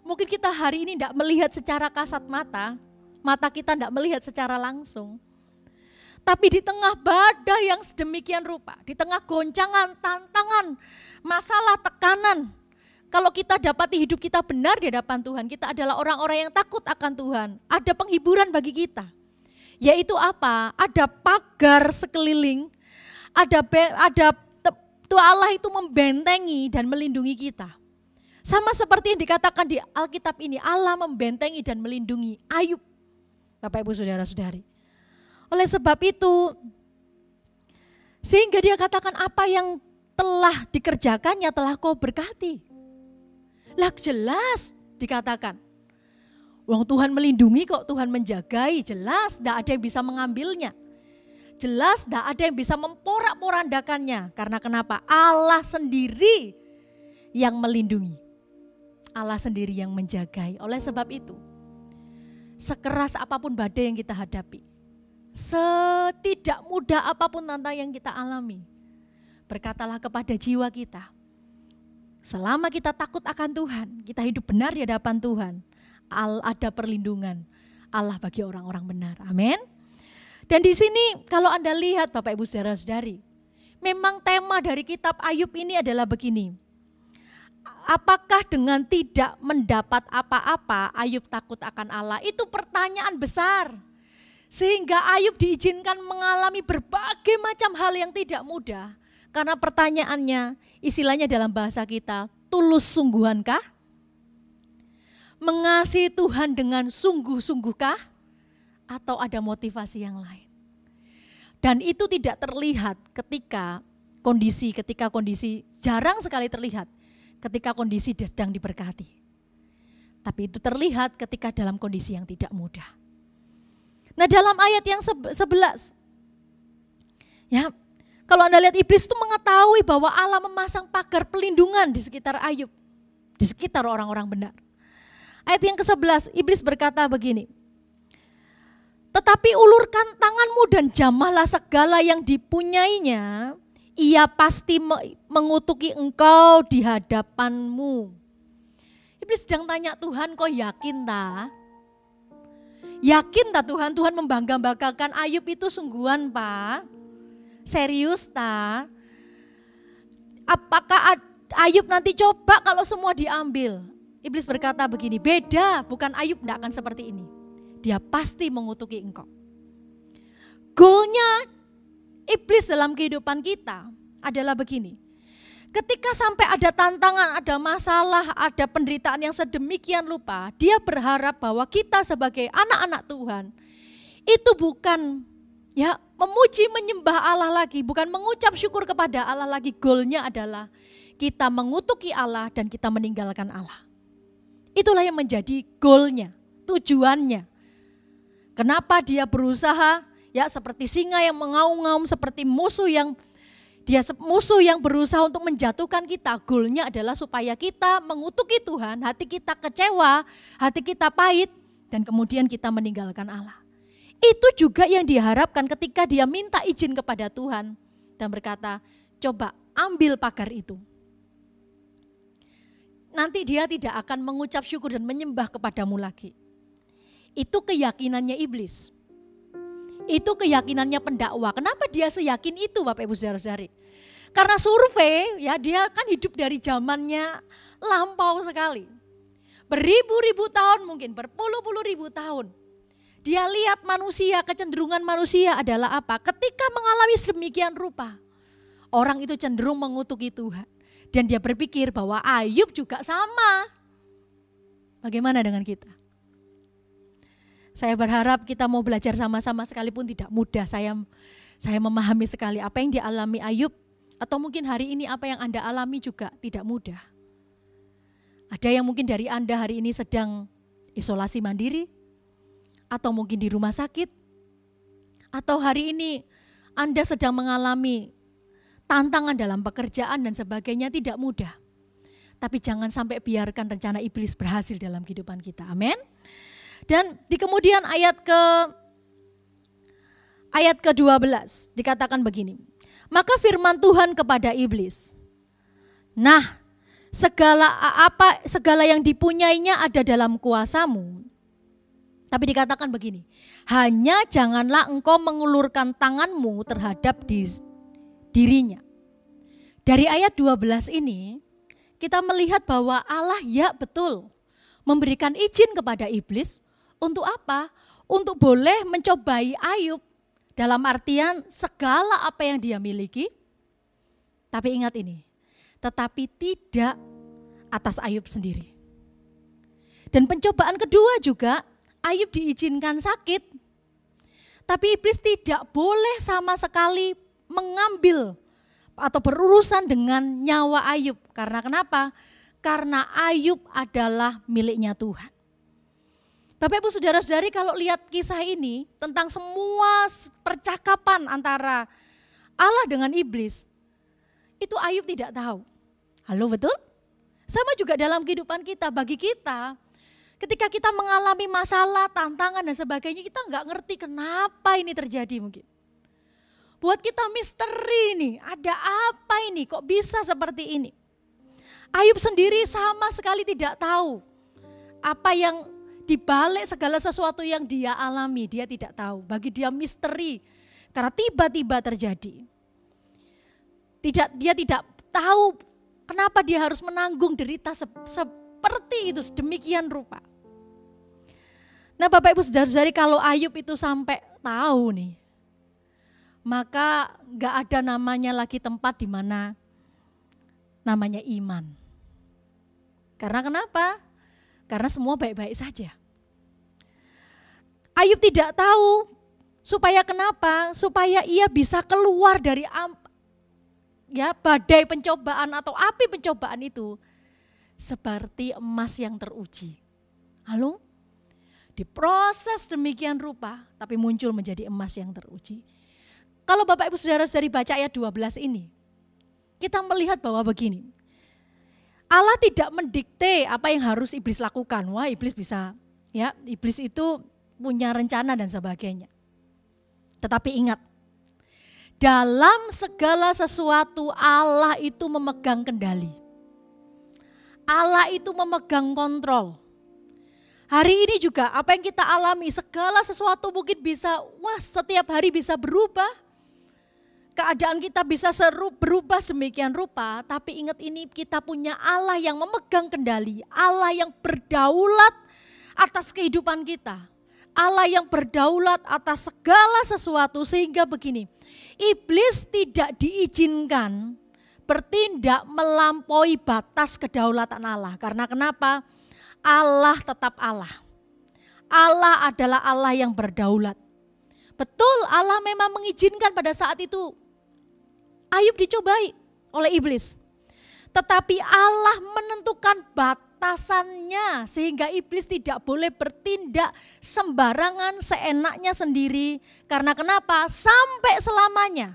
mungkin kita hari ini tidak melihat secara kasat mata, mata kita tidak melihat secara langsung. Tapi di tengah badai yang sedemikian rupa, di tengah goncangan, tantangan, masalah, tekanan, kalau kita dapati hidup kita benar di hadapan Tuhan, kita adalah orang-orang yang takut akan Tuhan. Ada penghiburan bagi kita. Yaitu apa? Ada pagar sekeliling, ada Allah itu membentengi dan melindungi kita. Sama seperti yang dikatakan di Alkitab ini, Allah membentengi dan melindungi Ayub. Bapak Ibu Saudara-saudari. Oleh sebab itu, sehingga dia katakan apa yang telah dikerjakannya telah kau berkati. Lah jelas dikatakan. Wong Tuhan melindungi kok, Tuhan menjagai, jelas tidak ada yang bisa mengambilnya. Jelas tidak ada yang bisa memporak-porandakannya. Karena kenapa? Allah sendiri yang melindungi. Allah sendiri yang menjagai. Oleh sebab itu, sekeras apapun badai yang kita hadapi, setidak mudah apapun tantangan yang kita alami, berkatalah kepada jiwa kita, selama kita takut akan Tuhan, kita hidup benar di hadapan Tuhan, ada perlindungan Allah bagi orang-orang benar. Amin. Dan di sini kalau Anda lihat Bapak Ibu Saudara-saudari, memang tema dari kitab Ayub ini adalah begini. Apakah dengan tidak mendapat apa-apa Ayub takut akan Allah? Itu pertanyaan besar. Sehingga Ayub diizinkan mengalami berbagai macam hal yang tidak mudah. Karena pertanyaannya, istilahnya dalam bahasa kita, tulus sungguhankah? Mengasihi Tuhan dengan sungguh-sungguhkah? Atau ada motivasi yang lain? Dan itu tidak terlihat ketika kondisi jarang sekali terlihat ketika kondisi sedang diberkati. Tapi itu terlihat ketika dalam kondisi yang tidak mudah. Nah dalam ayat yang 11, ya, kalau Anda lihat iblis itu mengetahui bahwa Allah memasang pagar pelindungan di sekitar Ayub, di sekitar orang-orang benar. Ayat yang ke-11, iblis berkata begini, tetapi ulurkan tanganmu dan jamahlah segala yang dipunyainya, ia pasti mengutuki engkau di hadapanmu. Iblis sedang tanya Tuhan, kau yakin tak? Yakin tak Tuhan membangga-banggakan Ayub itu sungguhan Pak? Serius tak? Apakah Ayub nanti coba kalau semua diambil? Iblis berkata begini, beda, bukan Ayub tidak akan seperti ini. Dia pasti mengutuki engkau. Goalnya iblis dalam kehidupan kita adalah begini. Ketika sampai ada tantangan, ada masalah, ada penderitaan yang sedemikian rupa, dia berharap bahwa kita sebagai anak-anak Tuhan itu bukan ya memuji menyembah Allah lagi, bukan mengucap syukur kepada Allah lagi. Goalnya adalah kita mengutuki Allah dan kita meninggalkan Allah. Itulah yang menjadi goalnya, tujuannya. Kenapa dia berusaha ya seperti singa yang mengaum-ngaum, seperti musuh yang berusaha untuk menjatuhkan kita. Goalnya adalah supaya kita mengutuki Tuhan, hati kita kecewa, hati kita pahit, dan kemudian kita meninggalkan Allah. Itu juga yang diharapkan ketika dia minta izin kepada Tuhan dan berkata, coba ambil pagar itu. Nanti dia tidak akan mengucap syukur dan menyembah kepadamu lagi. Itu keyakinannya iblis. Itu keyakinannya pendakwa. Kenapa dia seyakin itu Bapak Ibu Saudara-saudari? Karena survei ya dia kan hidup dari zamannya lampau sekali. Beribu-ribu tahun mungkin, berpuluh-puluh ribu tahun. Dia lihat manusia, kecenderungan manusia adalah apa? Ketika mengalami sedemikian rupa, orang itu cenderung mengutuki Tuhan. Dan dia berpikir bahwa Ayub juga sama. Bagaimana dengan kita? Saya berharap kita mau belajar sama-sama sekalipun tidak mudah. Saya memahami sekali apa yang dialami Ayub. Atau mungkin hari ini apa yang Anda alami juga tidak mudah. Ada yang mungkin dari Anda hari ini sedang isolasi mandiri. Atau mungkin di rumah sakit. Atau hari ini Anda sedang mengalami tantangan dalam pekerjaan dan sebagainya, tidak mudah. Tapi jangan sampai biarkan rencana iblis berhasil dalam kehidupan kita. Amin. Dan di kemudian ayat ke-12 dikatakan begini. Maka firman Tuhan kepada iblis. Nah, segala yang dipunyainya ada dalam kuasamu. Tapi dikatakan begini, hanya janganlah engkau mengulurkan tanganmu terhadap dirinya. Dari ayat 12 ini, kita melihat bahwa Allah ya betul memberikan izin kepada iblis untuk apa? Untuk boleh mencobai Ayub dalam artian segala apa yang dia miliki. Tapi ingat ini, tetapi tidak atas Ayub sendiri. Dan pencobaan kedua juga, Ayub diizinkan sakit, tapi iblis tidak boleh sama sekali mengambil atau berurusan dengan nyawa Ayub. Karena kenapa? Karena Ayub adalah miliknya Tuhan. Bapak Ibu Saudara-saudari, kalau lihat kisah ini tentang semua percakapan antara Allah dengan iblis, itu Ayub tidak tahu. Halo, betul? Sama juga dalam kehidupan kita, bagi kita, ketika kita mengalami masalah, tantangan dan sebagainya, kita nggak ngerti kenapa ini terjadi mungkin. Buat kita misteri nih, ada apa ini, kok bisa seperti ini. Ayub sendiri sama sekali tidak tahu apa yang dibalik segala sesuatu yang dia alami, dia tidak tahu. Bagi dia misteri, karena tiba-tiba terjadi. Dia tidak tahu kenapa dia harus menanggung derita seperti itu, sedemikian rupa. Nah Bapak Ibu Saudara-saudari, kalau Ayub itu sampai tahu nih, maka gak ada namanya lagi tempat di mana namanya iman. Karena kenapa? Karena semua baik-baik saja. Ayub tidak tahu supaya kenapa? Supaya ia bisa keluar dari badai pencobaan atau api pencobaan itu seperti emas yang teruji. Halo? Diproses demikian rupa, tapi muncul menjadi emas yang teruji. Kalau Bapak Ibu Saudara-saudari baca ayat 12 ini, kita melihat bahwa begini, Allah tidak mendikte apa yang harus iblis lakukan. Wah, iblis bisa, iblis itu punya rencana dan sebagainya. Tetapi ingat, dalam segala sesuatu Allah itu memegang kendali. Allah itu memegang kontrol. Hari ini juga apa yang kita alami, segala sesuatu mungkin bisa, setiap hari bisa berubah. Keadaan kita bisa berubah semikian rupa, tapi ingat ini kita punya Allah yang memegang kendali, Allah yang berdaulat atas kehidupan kita. Allah yang berdaulat atas segala sesuatu, sehingga begini, iblis tidak diizinkan bertindak melampaui batas kedaulatan Allah. Karena kenapa? Allah tetap Allah. Allah adalah Allah yang berdaulat. Betul, Allah memang mengizinkan pada saat itu Ayub dicobai oleh iblis. Tetapi Allah menentukan batasannya sehingga iblis tidak boleh bertindak sembarangan seenaknya sendiri. Karena kenapa? Sampai selamanya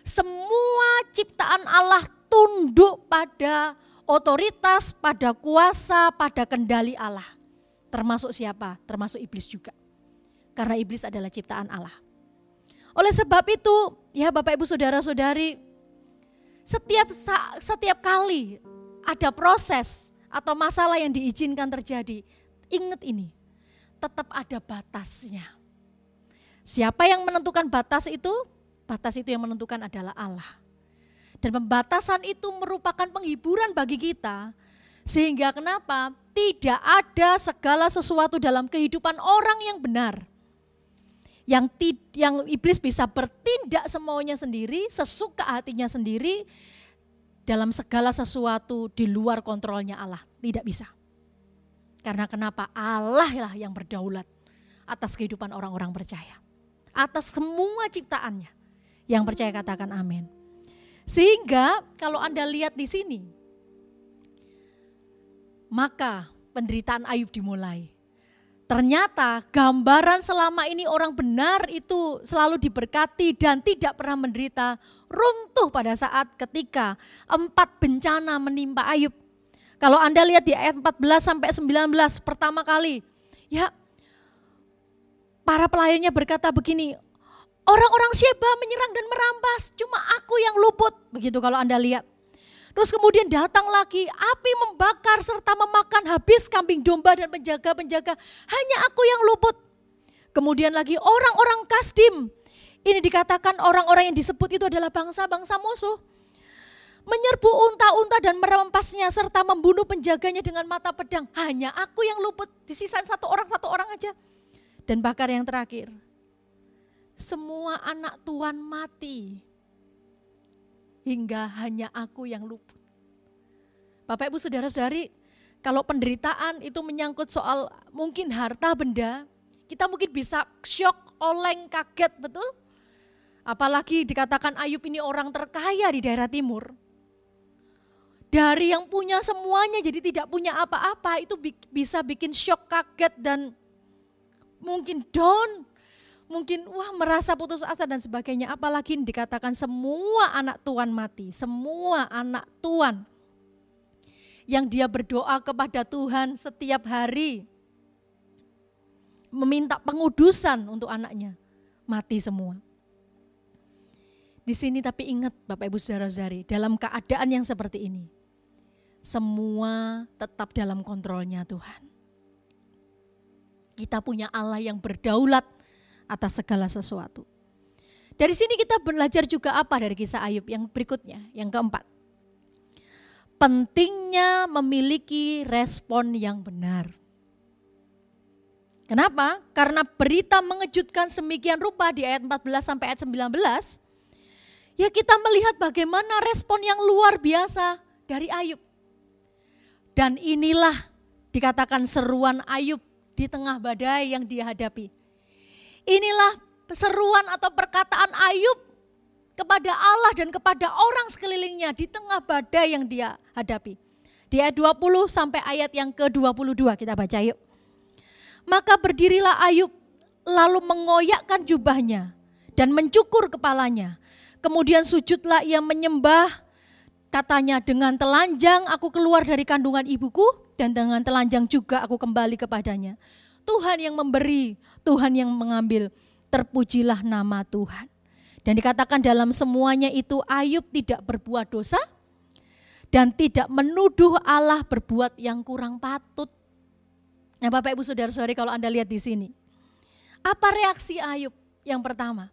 semua ciptaan Allah tunduk pada otoritas, pada kuasa, pada kendali Allah. Termasuk siapa? Termasuk iblis juga. Karena iblis adalah ciptaan Allah. Oleh sebab itu, ya Bapak Ibu Saudara-saudari, setiap kali ada proses atau masalah yang diizinkan terjadi, ingat ini, tetap ada batasnya. Siapa yang menentukan batas itu? Batas itu yang menentukan adalah Allah. Dan pembatasan itu merupakan penghiburan bagi kita. Sehingga kenapa? Tidak ada segala sesuatu dalam kehidupan orang yang benar. Yang iblis bisa bertindak semaunya sendiri, sesuka hatinya sendiri. dalam segala sesuatu di luar kontrolnya Allah. Tidak bisa. Karena kenapa? Allah lah yang berdaulat atas kehidupan orang-orang percaya. Atas semua ciptaannya. Yang percaya katakan amin. Sehingga kalau Anda lihat di sini, maka penderitaan Ayub dimulai. Ternyata gambaran selama ini orang benar itu selalu diberkati dan tidak pernah menderita, runtuh pada saat ketika 4 bencana menimpa Ayub. Kalau Anda lihat di ayat 14 sampai 19 pertama kali, ya para pelayannya berkata begini, orang-orang Sheba menyerang dan merampas, cuma aku yang luput. Begitu kalau Anda lihat. Terus kemudian datang lagi, api membakar serta memakan habis kambing domba dan penjaga-penjaga. Hanya aku yang luput. Kemudian lagi orang-orang Kasdim. Ini dikatakan orang-orang yang disebut itu adalah bangsa-bangsa musuh. Menyerbu unta-unta dan merempasnya serta membunuh penjaganya dengan mata pedang. Hanya aku yang luput, disisain satu orang aja. Dan bahkan yang terakhir, semua anak tuan mati. Hingga hanya aku yang luput. Bapak Ibu Saudara-saudari, kalau penderitaan itu menyangkut soal mungkin harta benda, kita mungkin bisa syok, oleng, kaget, betul? Apalagi dikatakan Ayub ini orang terkaya di daerah timur. Dari yang punya semuanya jadi tidak punya apa-apa, itu bisa bikin syok, kaget, dan mungkin down. Mungkin merasa putus asa dan sebagainya. Apalagi dikatakan semua anak tuan mati. Semua anak tuan yang dia berdoa kepada Tuhan setiap hari. Meminta pengudusan untuk anaknya. Mati semua. Di sini tapi ingat Bapak Ibu Saudara-saudari, dalam keadaan yang seperti ini, semua tetap dalam kontrolnya Tuhan. Kita punya Allah yang berdaulat atas segala sesuatu. Dari sini kita belajar juga apa dari kisah Ayub yang berikutnya, yang keempat. Pentingnya memiliki respon yang benar. Kenapa? Karena berita mengejutkan semikian rupa di ayat 14 sampai ayat 19, ya kita melihat bagaimana respon yang luar biasa dari Ayub. Dan inilah dikatakan seruan Ayub di tengah badai yang dia hadapi. Inilah seruan atau perkataan Ayub kepada Allah dan kepada orang sekelilingnya di tengah badai yang dia hadapi. Di ayat 20 sampai ayat yang ke-22 kita baca yuk. Maka berdirilah Ayub lalu mengoyakkan jubahnya dan mencukur kepalanya. Kemudian sujudlah ia menyembah, katanya, dengan telanjang aku keluar dari kandungan ibuku dan dengan telanjang juga aku kembali kepadanya. Tuhan yang memberi, Tuhan yang mengambil, terpujilah nama Tuhan. Dan dikatakan dalam semuanya itu Ayub tidak berbuat dosa dan tidak menuduh Allah berbuat yang kurang patut. Nah Bapak Ibu Saudara-saudari, kalau Anda lihat di sini, apa reaksi Ayub? Yang pertama,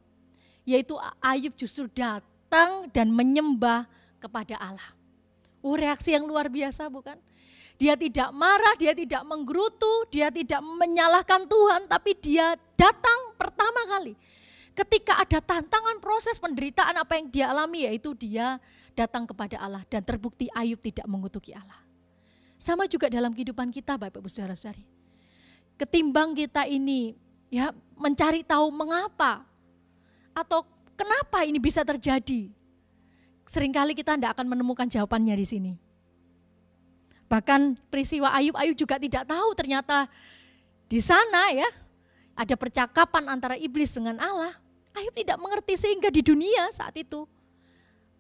yaitu Ayub justru datang dan menyembah kepada Allah. Reaksi yang luar biasa bukan? Dia tidak marah, dia tidak menggerutu, dia tidak menyalahkan Tuhan, tapi dia datang pertama kali. Ketika ada tantangan proses penderitaan apa yang dia alami, yaitu dia datang kepada Allah dan terbukti Ayub tidak mengutuki Allah. Sama juga dalam kehidupan kita Bapak Ibu Saudara-saudari. Ketimbang kita ini ya mencari tahu mengapa atau kenapa ini bisa terjadi, seringkali kita tidak akan menemukan jawabannya di sini. Bahkan peristiwa Ayub juga tidak tahu ternyata di sana ya ada percakapan antara iblis dengan Allah. Ayub tidak mengerti sehingga di dunia saat itu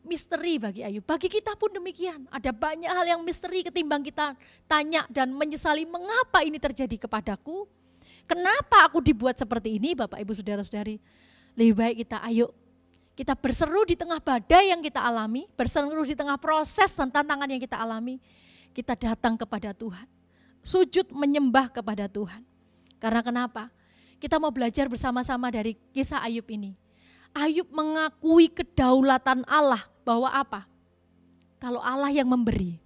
misteri bagi Ayub. Bagi kita pun demikian. Ada banyak hal yang misteri ketimbang kita tanya dan menyesali mengapa ini terjadi kepadaku. Kenapa aku dibuat seperti ini Bapak Ibu Saudara-saudari. Lebih baik kita berseru di tengah badai yang kita alami. Berseru di tengah proses dan tantangan yang kita alami. Kita datang kepada Tuhan, sujud menyembah kepada Tuhan. Karena kenapa? Kita mau belajar bersama-sama dari kisah Ayub ini. Ayub mengakui kedaulatan Allah bahwa apa? Kalau Allah yang memberi,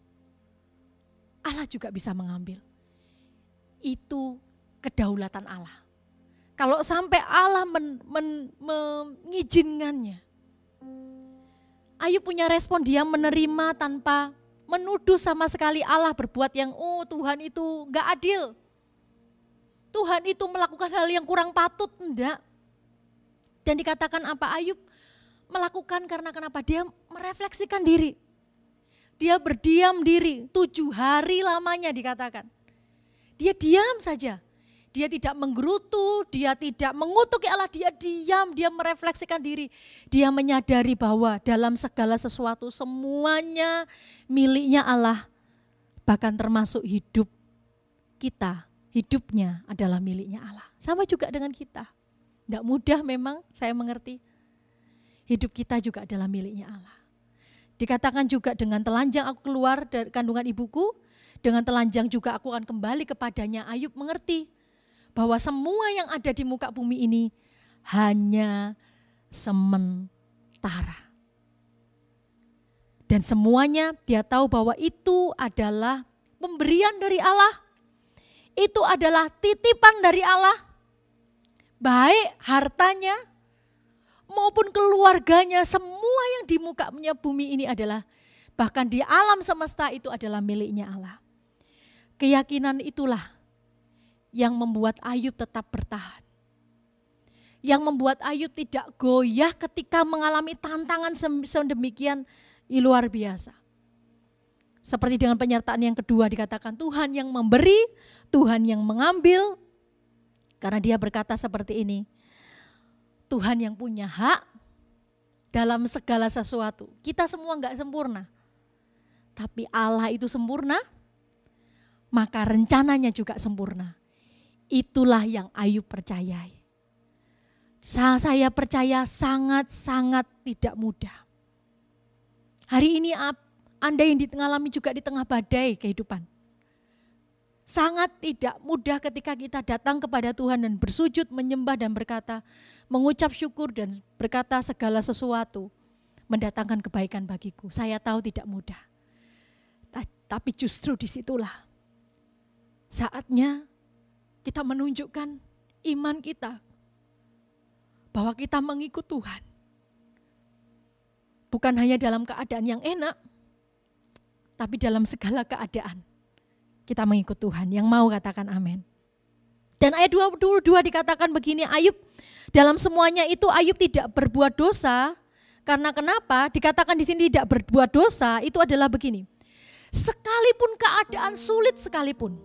Allah juga bisa mengambil. Itu kedaulatan Allah. Kalau sampai Allah mengizinkannya, Ayub punya respon, dia menerima tanpa menuduh sama sekali Allah berbuat yang Tuhan itu gak adil. Tuhan itu melakukan hal yang kurang patut, enggak. Dan dikatakan apa? Ayub melakukan karena kenapa? Dia merefleksikan diri. Dia berdiam diri 7 hari lamanya dikatakan. Dia diam saja. Dia tidak menggerutu, dia tidak mengutuki Allah, dia diam, dia merefleksikan diri. Dia menyadari bahwa dalam segala sesuatu semuanya miliknya Allah. Bahkan termasuk hidup kita, hidupnya adalah miliknya Allah. Sama juga dengan kita. Tidak mudah memang, saya mengerti. Hidup kita juga adalah miliknya Allah. Dikatakan juga dengan telanjang aku keluar dari kandungan ibuku, dengan telanjang juga aku akan kembali kepadanya. Ayub mengerti bahwa semua yang ada di muka bumi ini hanya sementara. Dan semuanya dia tahu bahwa itu adalah pemberian dari Allah. Itu adalah titipan dari Allah. Baik hartanya maupun keluarganya, semua yang di muka bumi ini adalah, bahkan di alam semesta itu adalah miliknya Allah. Keyakinan itulah yang membuat Ayub tetap bertahan. Yang membuat Ayub tidak goyah ketika mengalami tantangan sedemikian luar biasa. Seperti dengan penyertaan yang kedua dikatakan Tuhan yang memberi, Tuhan yang mengambil. Karena dia berkata seperti ini, Tuhan yang punya hak dalam segala sesuatu. Kita semua enggak sempurna. Tapi Allah itu sempurna, maka rencananya juga sempurna. Itulah yang Ayub percayai. Saya percaya sangat-sangat tidak mudah. Hari ini Anda yang mengalami juga di tengah badai kehidupan. Sangat tidak mudah ketika kita datang kepada Tuhan dan bersujud, menyembah dan berkata, mengucap syukur dan berkata segala sesuatu mendatangkan kebaikan bagiku. Saya tahu tidak mudah. Tapi justru disitulah saatnya kita menunjukkan iman kita bahwa kita mengikut Tuhan. Bukan hanya dalam keadaan yang enak, tapi dalam segala keadaan kita mengikut Tuhan. Yang mau katakan amin. Dan ayat 22 dikatakan begini, Ayub dalam semuanya itu Ayub tidak berbuat dosa. Karena kenapa? Dikatakan di sini tidak berbuat dosa, itu adalah begini. Sekalipun keadaan sulit sekalipun,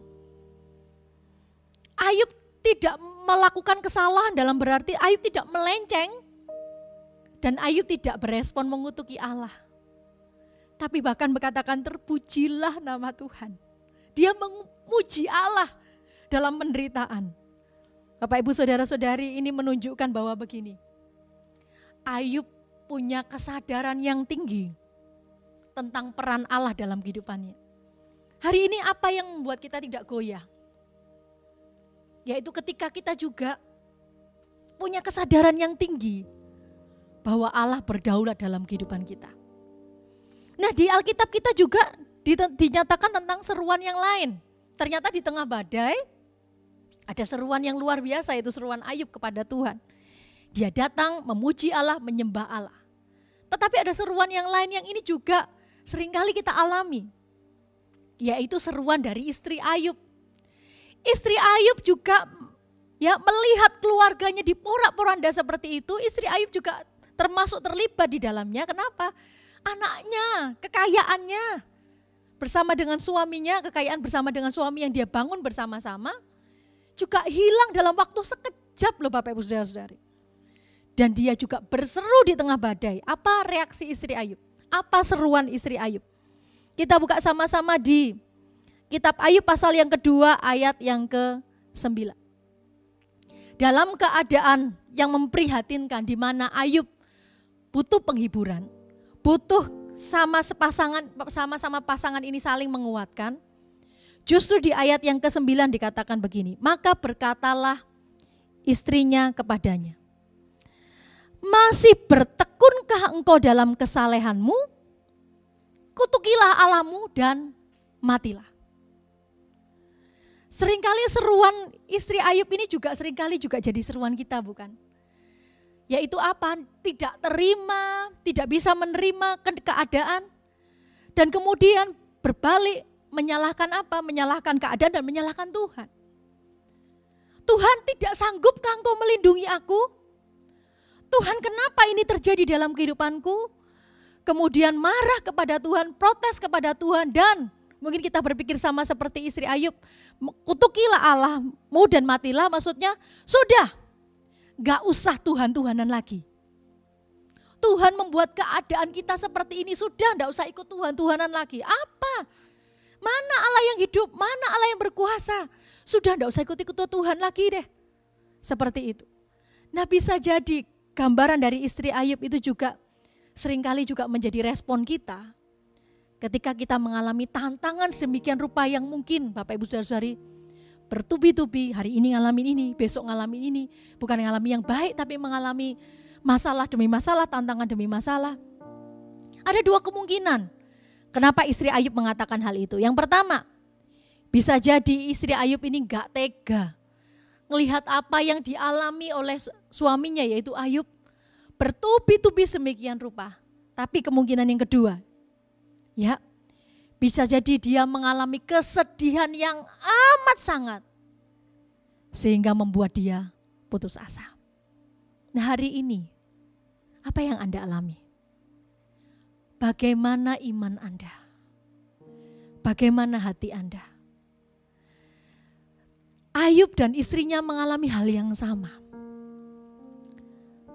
Ayub tidak melakukan kesalahan, dalam berarti Ayub tidak melenceng dan Ayub tidak berespon mengutuki Allah. Tapi bahkan berkatakan terpujilah nama Tuhan. Dia memuji Allah dalam penderitaan. Bapak Ibu Saudara-saudari, ini menunjukkan bahwa begini. Ayub punya kesadaran yang tinggi tentang peran Allah dalam kehidupannya. Hari ini apa yang membuat kita tidak goyah? Yaitu ketika kita juga punya kesadaran yang tinggi bahwa Allah berdaulat dalam kehidupan kita. Nah, di Alkitab kita juga dinyatakan tentang seruan yang lain. Ternyata di tengah badai ada seruan yang luar biasa, yaitu seruan Ayub kepada Tuhan. Dia datang memuji Allah, menyembah Allah. Tetapi ada seruan yang lain yang ini juga seringkali kita alami, yaitu seruan dari istri Ayub. Istri Ayub juga melihat keluarganya di porak-poranda seperti itu. Istri Ayub juga termasuk terlibat di dalamnya. Kenapa? Anaknya, kekayaannya bersama dengan suaminya, kekayaan bersama dengan suami yang dia bangun bersama-sama juga hilang dalam waktu sekejap loh Bapak Ibu Saudara-saudari. Dan dia juga berseru di tengah badai. Apa reaksi istri Ayub? Apa seruan istri Ayub? Kita buka sama-sama di Kitab Ayub pasal yang kedua ayat yang ke-9. Dalam keadaan yang memprihatinkan di mana Ayub butuh penghiburan, butuh sama-sama pasangan ini saling menguatkan. Justru di ayat yang ke-9 dikatakan begini, maka berkatalah istrinya kepadanya, masih bertekunkah engkau dalam kesalehanmu? Kutukilah Allahmu dan matilah. Seringkali seruan istri Ayub ini juga seringkali juga jadi seruan kita, bukan? Yaitu apa? Tidak terima, tidak bisa menerima keadaan. Dan kemudian berbalik menyalahkan apa? Menyalahkan keadaan dan menyalahkan Tuhan. Tuhan, tidak sanggupkah Engkau melindungi aku? Tuhan, kenapa ini terjadi dalam kehidupanku? Kemudian marah kepada Tuhan, protes kepada Tuhan, dan mungkin kita berpikir sama seperti istri Ayub, kutukilah Allahmu dan matilah, maksudnya sudah, gak usah Tuhan-Tuhanan lagi. Tuhan membuat keadaan kita seperti ini, sudah gak usah ikut Tuhan-Tuhanan lagi. Apa? Mana Allah yang hidup, mana Allah yang berkuasa. Sudah gak usah ikut-ikut Tuhan lagi deh. Seperti itu. Nah, bisa jadi gambaran dari istri Ayub itu juga seringkali juga menjadi respon kita. Ketika kita mengalami tantangan sedemikian rupa yang mungkin Bapak Ibu Saudara-saudari bertubi-tubi, hari ini ngalamin ini, besok ngalamin ini. Bukan ngalami yang baik tapi mengalami masalah demi masalah, tantangan demi masalah. Ada dua kemungkinan kenapa istri Ayub mengatakan hal itu. Yang pertama, bisa jadi istri Ayub ini gak tega melihat apa yang dialami oleh suaminya yaitu Ayub bertubi-tubi sedemikian rupa. Tapi kemungkinan yang kedua, ya, bisa jadi dia mengalami kesedihan yang amat sangat sehingga membuat dia putus asa. Nah, hari ini apa yang Anda alami? Bagaimana iman Anda? Bagaimana hati Anda? Ayub dan istrinya mengalami hal yang sama.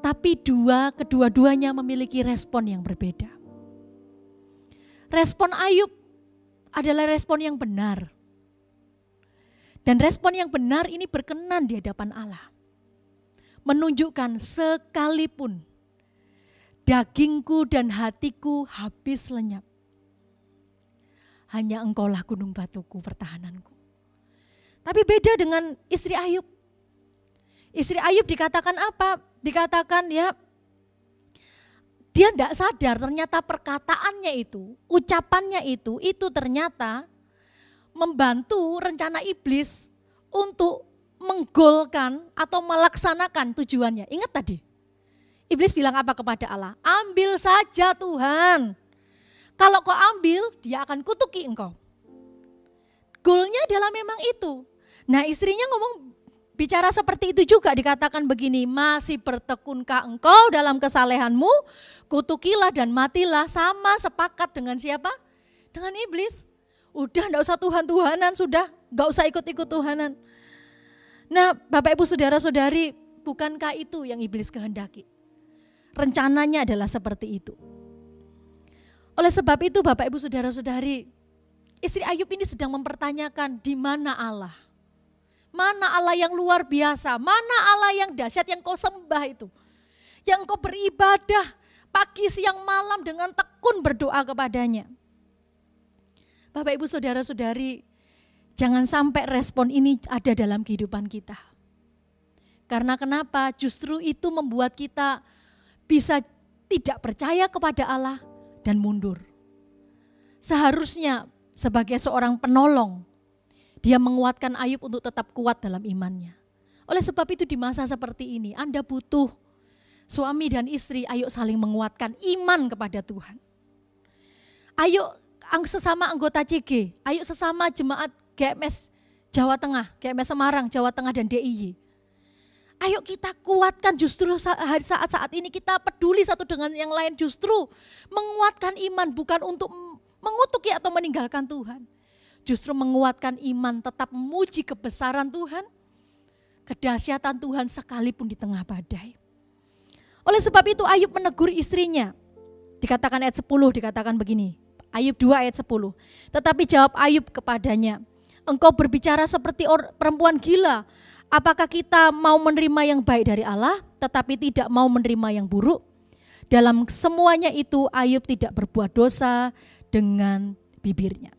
Tapi kedua-duanya memiliki respon yang berbeda. Respon Ayub adalah respon yang benar. Dan respon yang benar ini berkenan di hadapan Allah. Menunjukkan sekalipun dagingku dan hatiku habis lenyap, hanya Engkaulah gunung batuku, pertahananku. Tapi beda dengan istri Ayub. Istri Ayub dikatakan apa? Dikatakan ya, dia tidak sadar ternyata perkataannya itu, ucapannya itu ternyata membantu rencana iblis untuk menggolkan atau melaksanakan tujuannya. Ingat tadi, iblis bilang apa kepada Allah? Ambil saja Tuhan. Kalau kau ambil, dia akan kutuki engkau. Goalnya adalah memang itu. Nah, istrinya ngomong bicara seperti itu juga, dikatakan begini, masih bertekunkah engkau dalam kesalehanmu? Kutukilah dan matilah. Sama sepakat dengan siapa? Dengan iblis. Udah enggak usah Tuhan-Tuhanan, sudah enggak usah ikut-ikut Tuhanan. Nah, Bapak Ibu Saudara-saudari, bukankah itu yang iblis kehendaki? Rencananya adalah seperti itu. Oleh sebab itu Bapak Ibu Saudara-saudari, istri Ayub ini sedang mempertanyakan di mana Allah? Mana Allah yang luar biasa? Mana Allah yang dahsyat yang kau sembah itu? Yang kau beribadah pagi siang malam dengan tekun berdoa kepadanya. Bapak Ibu Saudara-saudari, jangan sampai respon ini ada dalam kehidupan kita. Karena kenapa? Justru itu membuat kita bisa tidak percaya kepada Allah dan mundur. Seharusnya sebagai seorang penolong, dia menguatkan Ayub untuk tetap kuat dalam imannya. Oleh sebab itu di masa seperti ini Anda butuh suami dan istri, ayo saling menguatkan iman kepada Tuhan. Ayo sesama anggota CG, ayo sesama jemaat GMS Jawa Tengah, GMS Semarang, Jawa Tengah dan DIY. Ayo kita kuatkan, justru saat-saat ini kita peduli satu dengan yang lain, justru menguatkan iman, bukan untuk mengutuki atau meninggalkan Tuhan. Justru menguatkan iman, tetap memuji kebesaran Tuhan, kedahsyatan Tuhan sekalipun di tengah badai. Oleh sebab itu Ayub menegur istrinya. Dikatakan ayat 10, dikatakan begini, Ayub 2 ayat 10. Tetapi jawab Ayub kepadanya, engkau berbicara seperti perempuan gila. Apakah kita mau menerima yang baik dari Allah, tetapi tidak mau menerima yang buruk? Dalam semuanya itu Ayub tidak berbuat dosa dengan bibirnya.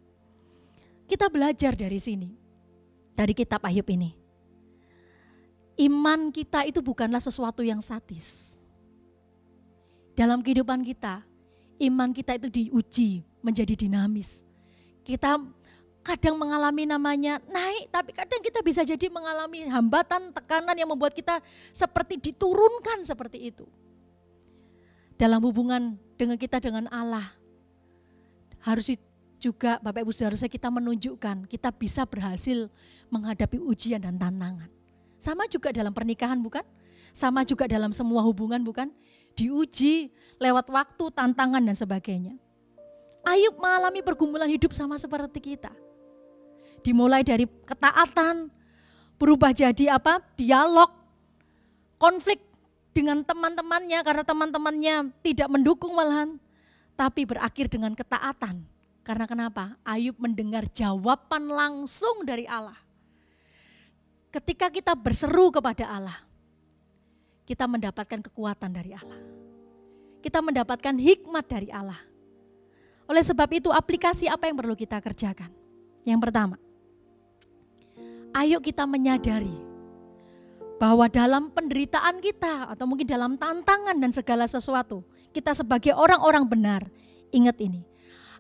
Kita belajar dari sini, dari kitab Ayub ini. Iman kita itu bukanlah sesuatu yang statis. Dalam kehidupan kita, iman kita itu diuji menjadi dinamis. Kita kadang mengalami namanya naik, tapi kadang kita bisa jadi mengalami hambatan, tekanan yang membuat kita seperti diturunkan seperti itu. Dalam hubungan dengan kita dengan Allah, harus juga Bapak Ibu Saudara kita menunjukkan kita bisa berhasil menghadapi ujian dan tantangan. Sama juga dalam pernikahan bukan? Sama juga dalam semua hubungan bukan? Diuji lewat waktu, tantangan dan sebagainya. Ayub mengalami pergumulan hidup sama seperti kita. Dimulai dari ketaatan, berubah jadi apa? Dialog, konflik dengan teman-temannya karena teman-temannya tidak mendukung malahan. Tapi berakhir dengan ketaatan. Karena kenapa? Ayub mendengar jawaban langsung dari Allah. Ketika kita berseru kepada Allah, kita mendapatkan kekuatan dari Allah. Kita mendapatkan hikmat dari Allah. Oleh sebab itu aplikasi apa yang perlu kita kerjakan? Yang pertama, ayo kita menyadari bahwa dalam penderitaan kita atau mungkin dalam tantangan dan segala sesuatu, kita sebagai orang-orang benar, ingat ini,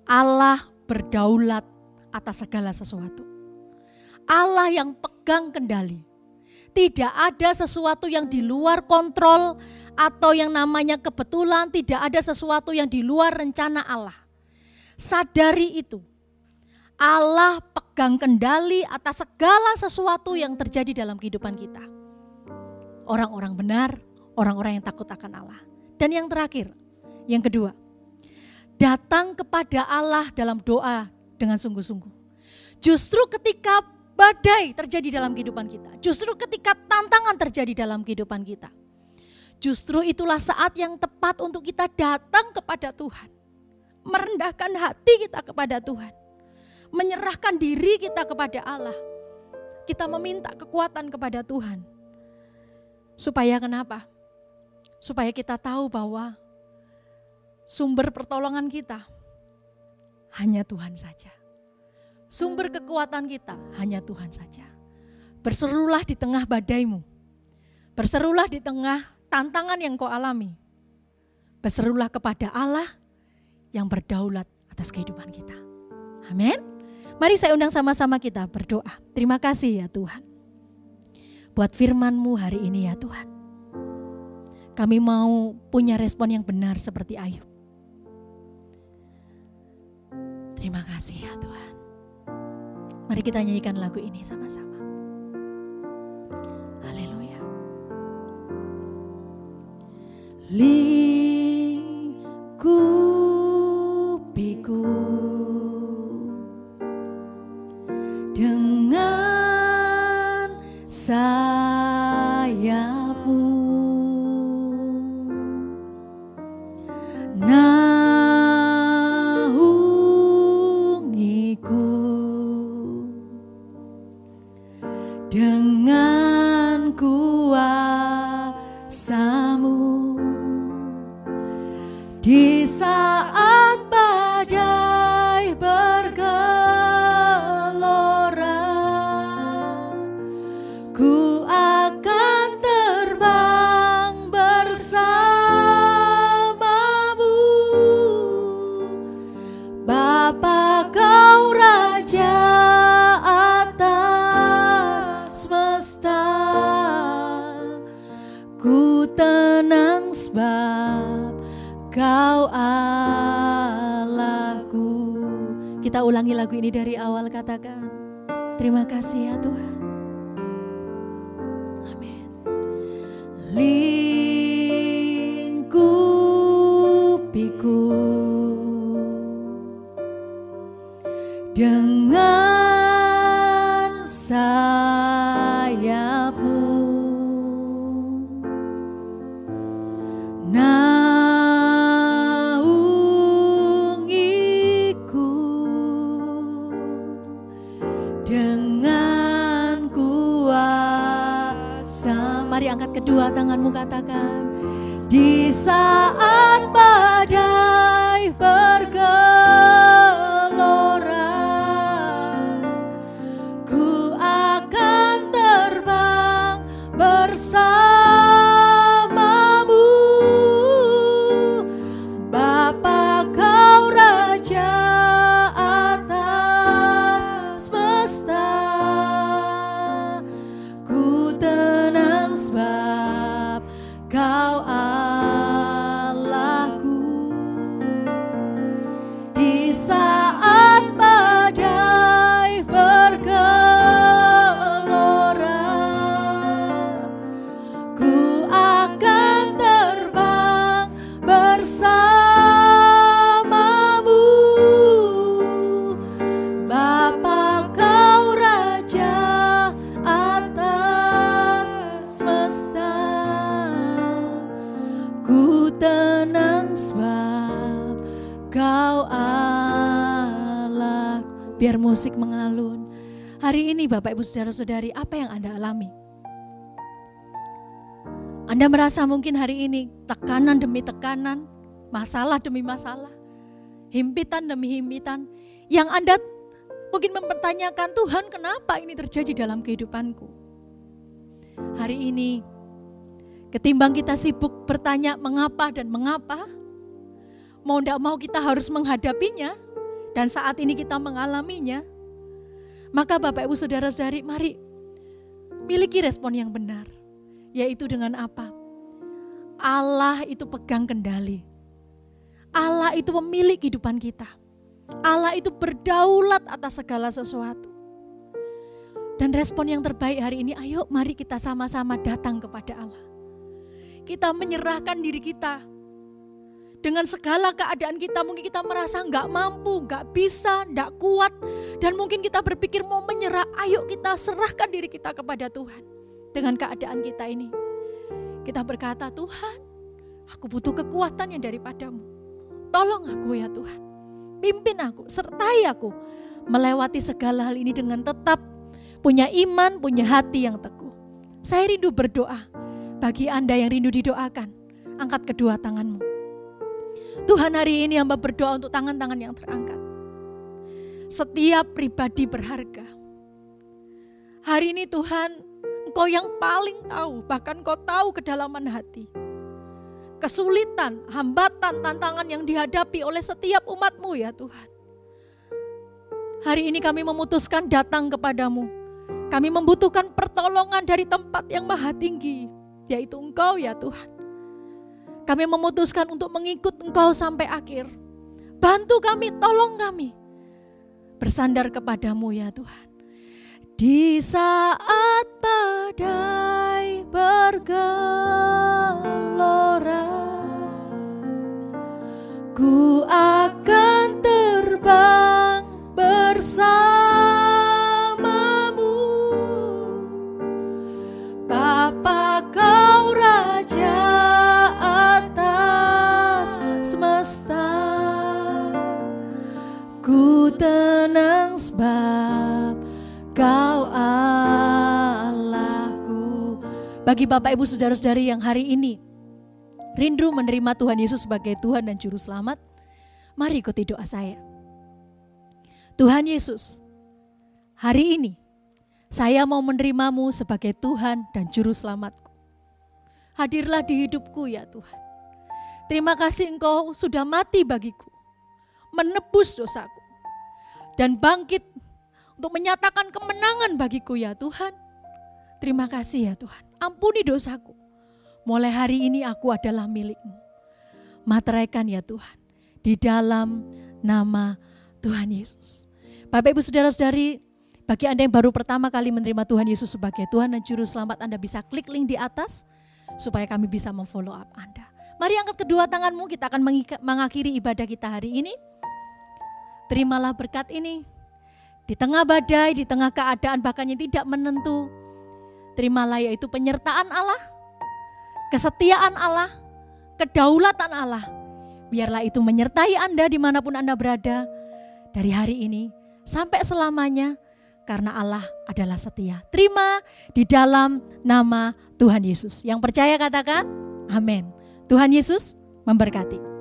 Allah berdaulat atas segala sesuatu. Allah yang pegang kendali. Tidak ada sesuatu yang di luar kontrol atau yang namanya kebetulan, tidak ada sesuatu yang di luar rencana Allah. Sadari itu. Allah pegang kendali atas segala sesuatu yang terjadi dalam kehidupan kita. Orang-orang benar, orang-orang yang takut akan Allah. Dan yang terakhir, yang kedua, datang kepada Allah dalam doa dengan sungguh-sungguh. Justru ketika badai terjadi dalam kehidupan kita, justru ketika tantangan terjadi dalam kehidupan kita, justru itulah saat yang tepat untuk kita datang kepada Tuhan. Merendahkan hati kita kepada Tuhan. Menyerahkan diri kita kepada Allah. Kita meminta kekuatan kepada Tuhan. Supaya kenapa? Supaya kita tahu bahwa sumber pertolongan kita hanya Tuhan saja. Sumber kekuatan kita hanya Tuhan saja. Berserulah di tengah badaimu. Berserulah di tengah tantangan yang kau alami. Berserulah kepada Allah yang berdaulat atas kehidupan kita. Amin. Mari saya undang sama-sama kita berdoa. Terima kasih ya Tuhan. Buat firman-Mu hari ini ya Tuhan. Kami mau punya respon yang benar seperti Ayub. Terima kasih ya Tuhan. Mari kita nyanyikan lagu ini sama-sama. Haleluya. Lingkupiku dengan sayap-Mu, naungiku dengan kuasa-Mu di saat badai bergelora. Ku akan terbang bersama-Mu, Bapa Kau Raja atas semesta. Ku tenang sebab Kau Allahku. Kita ulangi lagu ini dari awal, katakan terima kasih ya Tuhan. Amin. Lingkupiku dengan sayap-Mu, naungiku dengan kuasa. Mari angkat kedua tanganmu, katakan di saat badai bergelora. Ku akan terbang bersama-Mu, Bapa Kau Raja atas Kau Allahku. Di saat badai bergelora, ku akan terbang bersamamu. Bapa, Kau Raja atas semesta. Ku tenang sebab Kau Allah. Biar musik mengalun. Hari ini Bapak Ibu Saudara-saudari, apa yang Anda alami? Anda merasa mungkin hari ini tekanan demi tekanan, masalah demi masalah, himpitan demi himpitan, yang Anda mungkin mempertanyakan, Tuhan, kenapa ini terjadi dalam kehidupanku? Hari ini ketimbang kita sibuk bertanya mengapa dan mengapa, mau tidak mau kita harus menghadapinya, dan saat ini kita mengalaminya. Maka Bapak Ibu Saudara-saudari, mari miliki respon yang benar, yaitu dengan apa? Allah itu pegang kendali. Allah itu pemilik kehidupan kita. Allah itu berdaulat atas segala sesuatu. Dan respon yang terbaik hari ini, ayo mari kita sama-sama datang kepada Allah. Kita menyerahkan diri kita. Dengan segala keadaan kita, mungkin kita merasa nggak mampu, nggak bisa, nggak kuat. Dan mungkin kita berpikir mau menyerah, ayo kita serahkan diri kita kepada Tuhan. Dengan keadaan kita ini, kita berkata, Tuhan, aku butuh kekuatan yang daripadamu. Tolong aku ya Tuhan, pimpin aku, sertai aku. Melewati segala hal ini dengan tetap punya iman, punya hati yang teguh. Saya rindu berdoa, bagi Anda yang rindu didoakan, angkat kedua tanganmu. Tuhan, hari ini hamba berdoa untuk tangan-tangan yang terangkat. Setiap pribadi berharga. Hari ini Tuhan, Engkau yang paling tahu, bahkan Engkau tahu kedalaman hati. Kesulitan, hambatan, tantangan yang dihadapi oleh setiap umat-Mu ya Tuhan. Hari ini kami memutuskan datang kepadamu. Kami membutuhkan pertolongan dari tempat yang maha tinggi, yaitu Engkau ya Tuhan. Kami memutuskan untuk mengikut Engkau sampai akhir. Bantu kami, tolong kami. Bersandar kepadamu ya Tuhan. Di saat badai bergelora, ku akan terbang bersamamu. Bapa, Kau Raja atas semesta. Ku tenang sebab Kau Allahku. Bagi Bapak Ibu Saudara-saudari yang hari ini rindu menerima Tuhan Yesus sebagai Tuhan dan Juru Selamat, mari ikuti doa saya. Tuhan Yesus, hari ini saya mau menerimamu sebagai Tuhan dan Juru Selamatku. Hadirlah di hidupku ya Tuhan. Terima kasih Engkau sudah mati bagiku, menebus dosaku, dan bangkit untuk menyatakan kemenangan bagiku ya Tuhan. Terima kasih ya Tuhan, ampuni dosaku. Mulai hari ini aku adalah milik-Mu. Materaikan ya Tuhan, di dalam nama Tuhan Yesus. Bapak Ibu Saudara-saudari, bagi Anda yang baru pertama kali menerima Tuhan Yesus sebagai Tuhan dan Juru Selamat, Anda bisa klik link di atas supaya kami bisa memfollow up Anda. Mari angkat kedua tanganmu, kita akan mengakhiri ibadah kita hari ini. Terimalah berkat ini. Di tengah badai, di tengah keadaan bahkan yang tidak menentu, terimalah yaitu penyertaan Allah, kesetiaan Allah, kedaulatan Allah. Biarlah itu menyertai Anda dimanapun Anda berada, dari hari ini sampai selamanya, karena Allah adalah setia. Terima di dalam nama Tuhan Yesus. Yang percaya katakan, amin. Tuhan Yesus memberkati.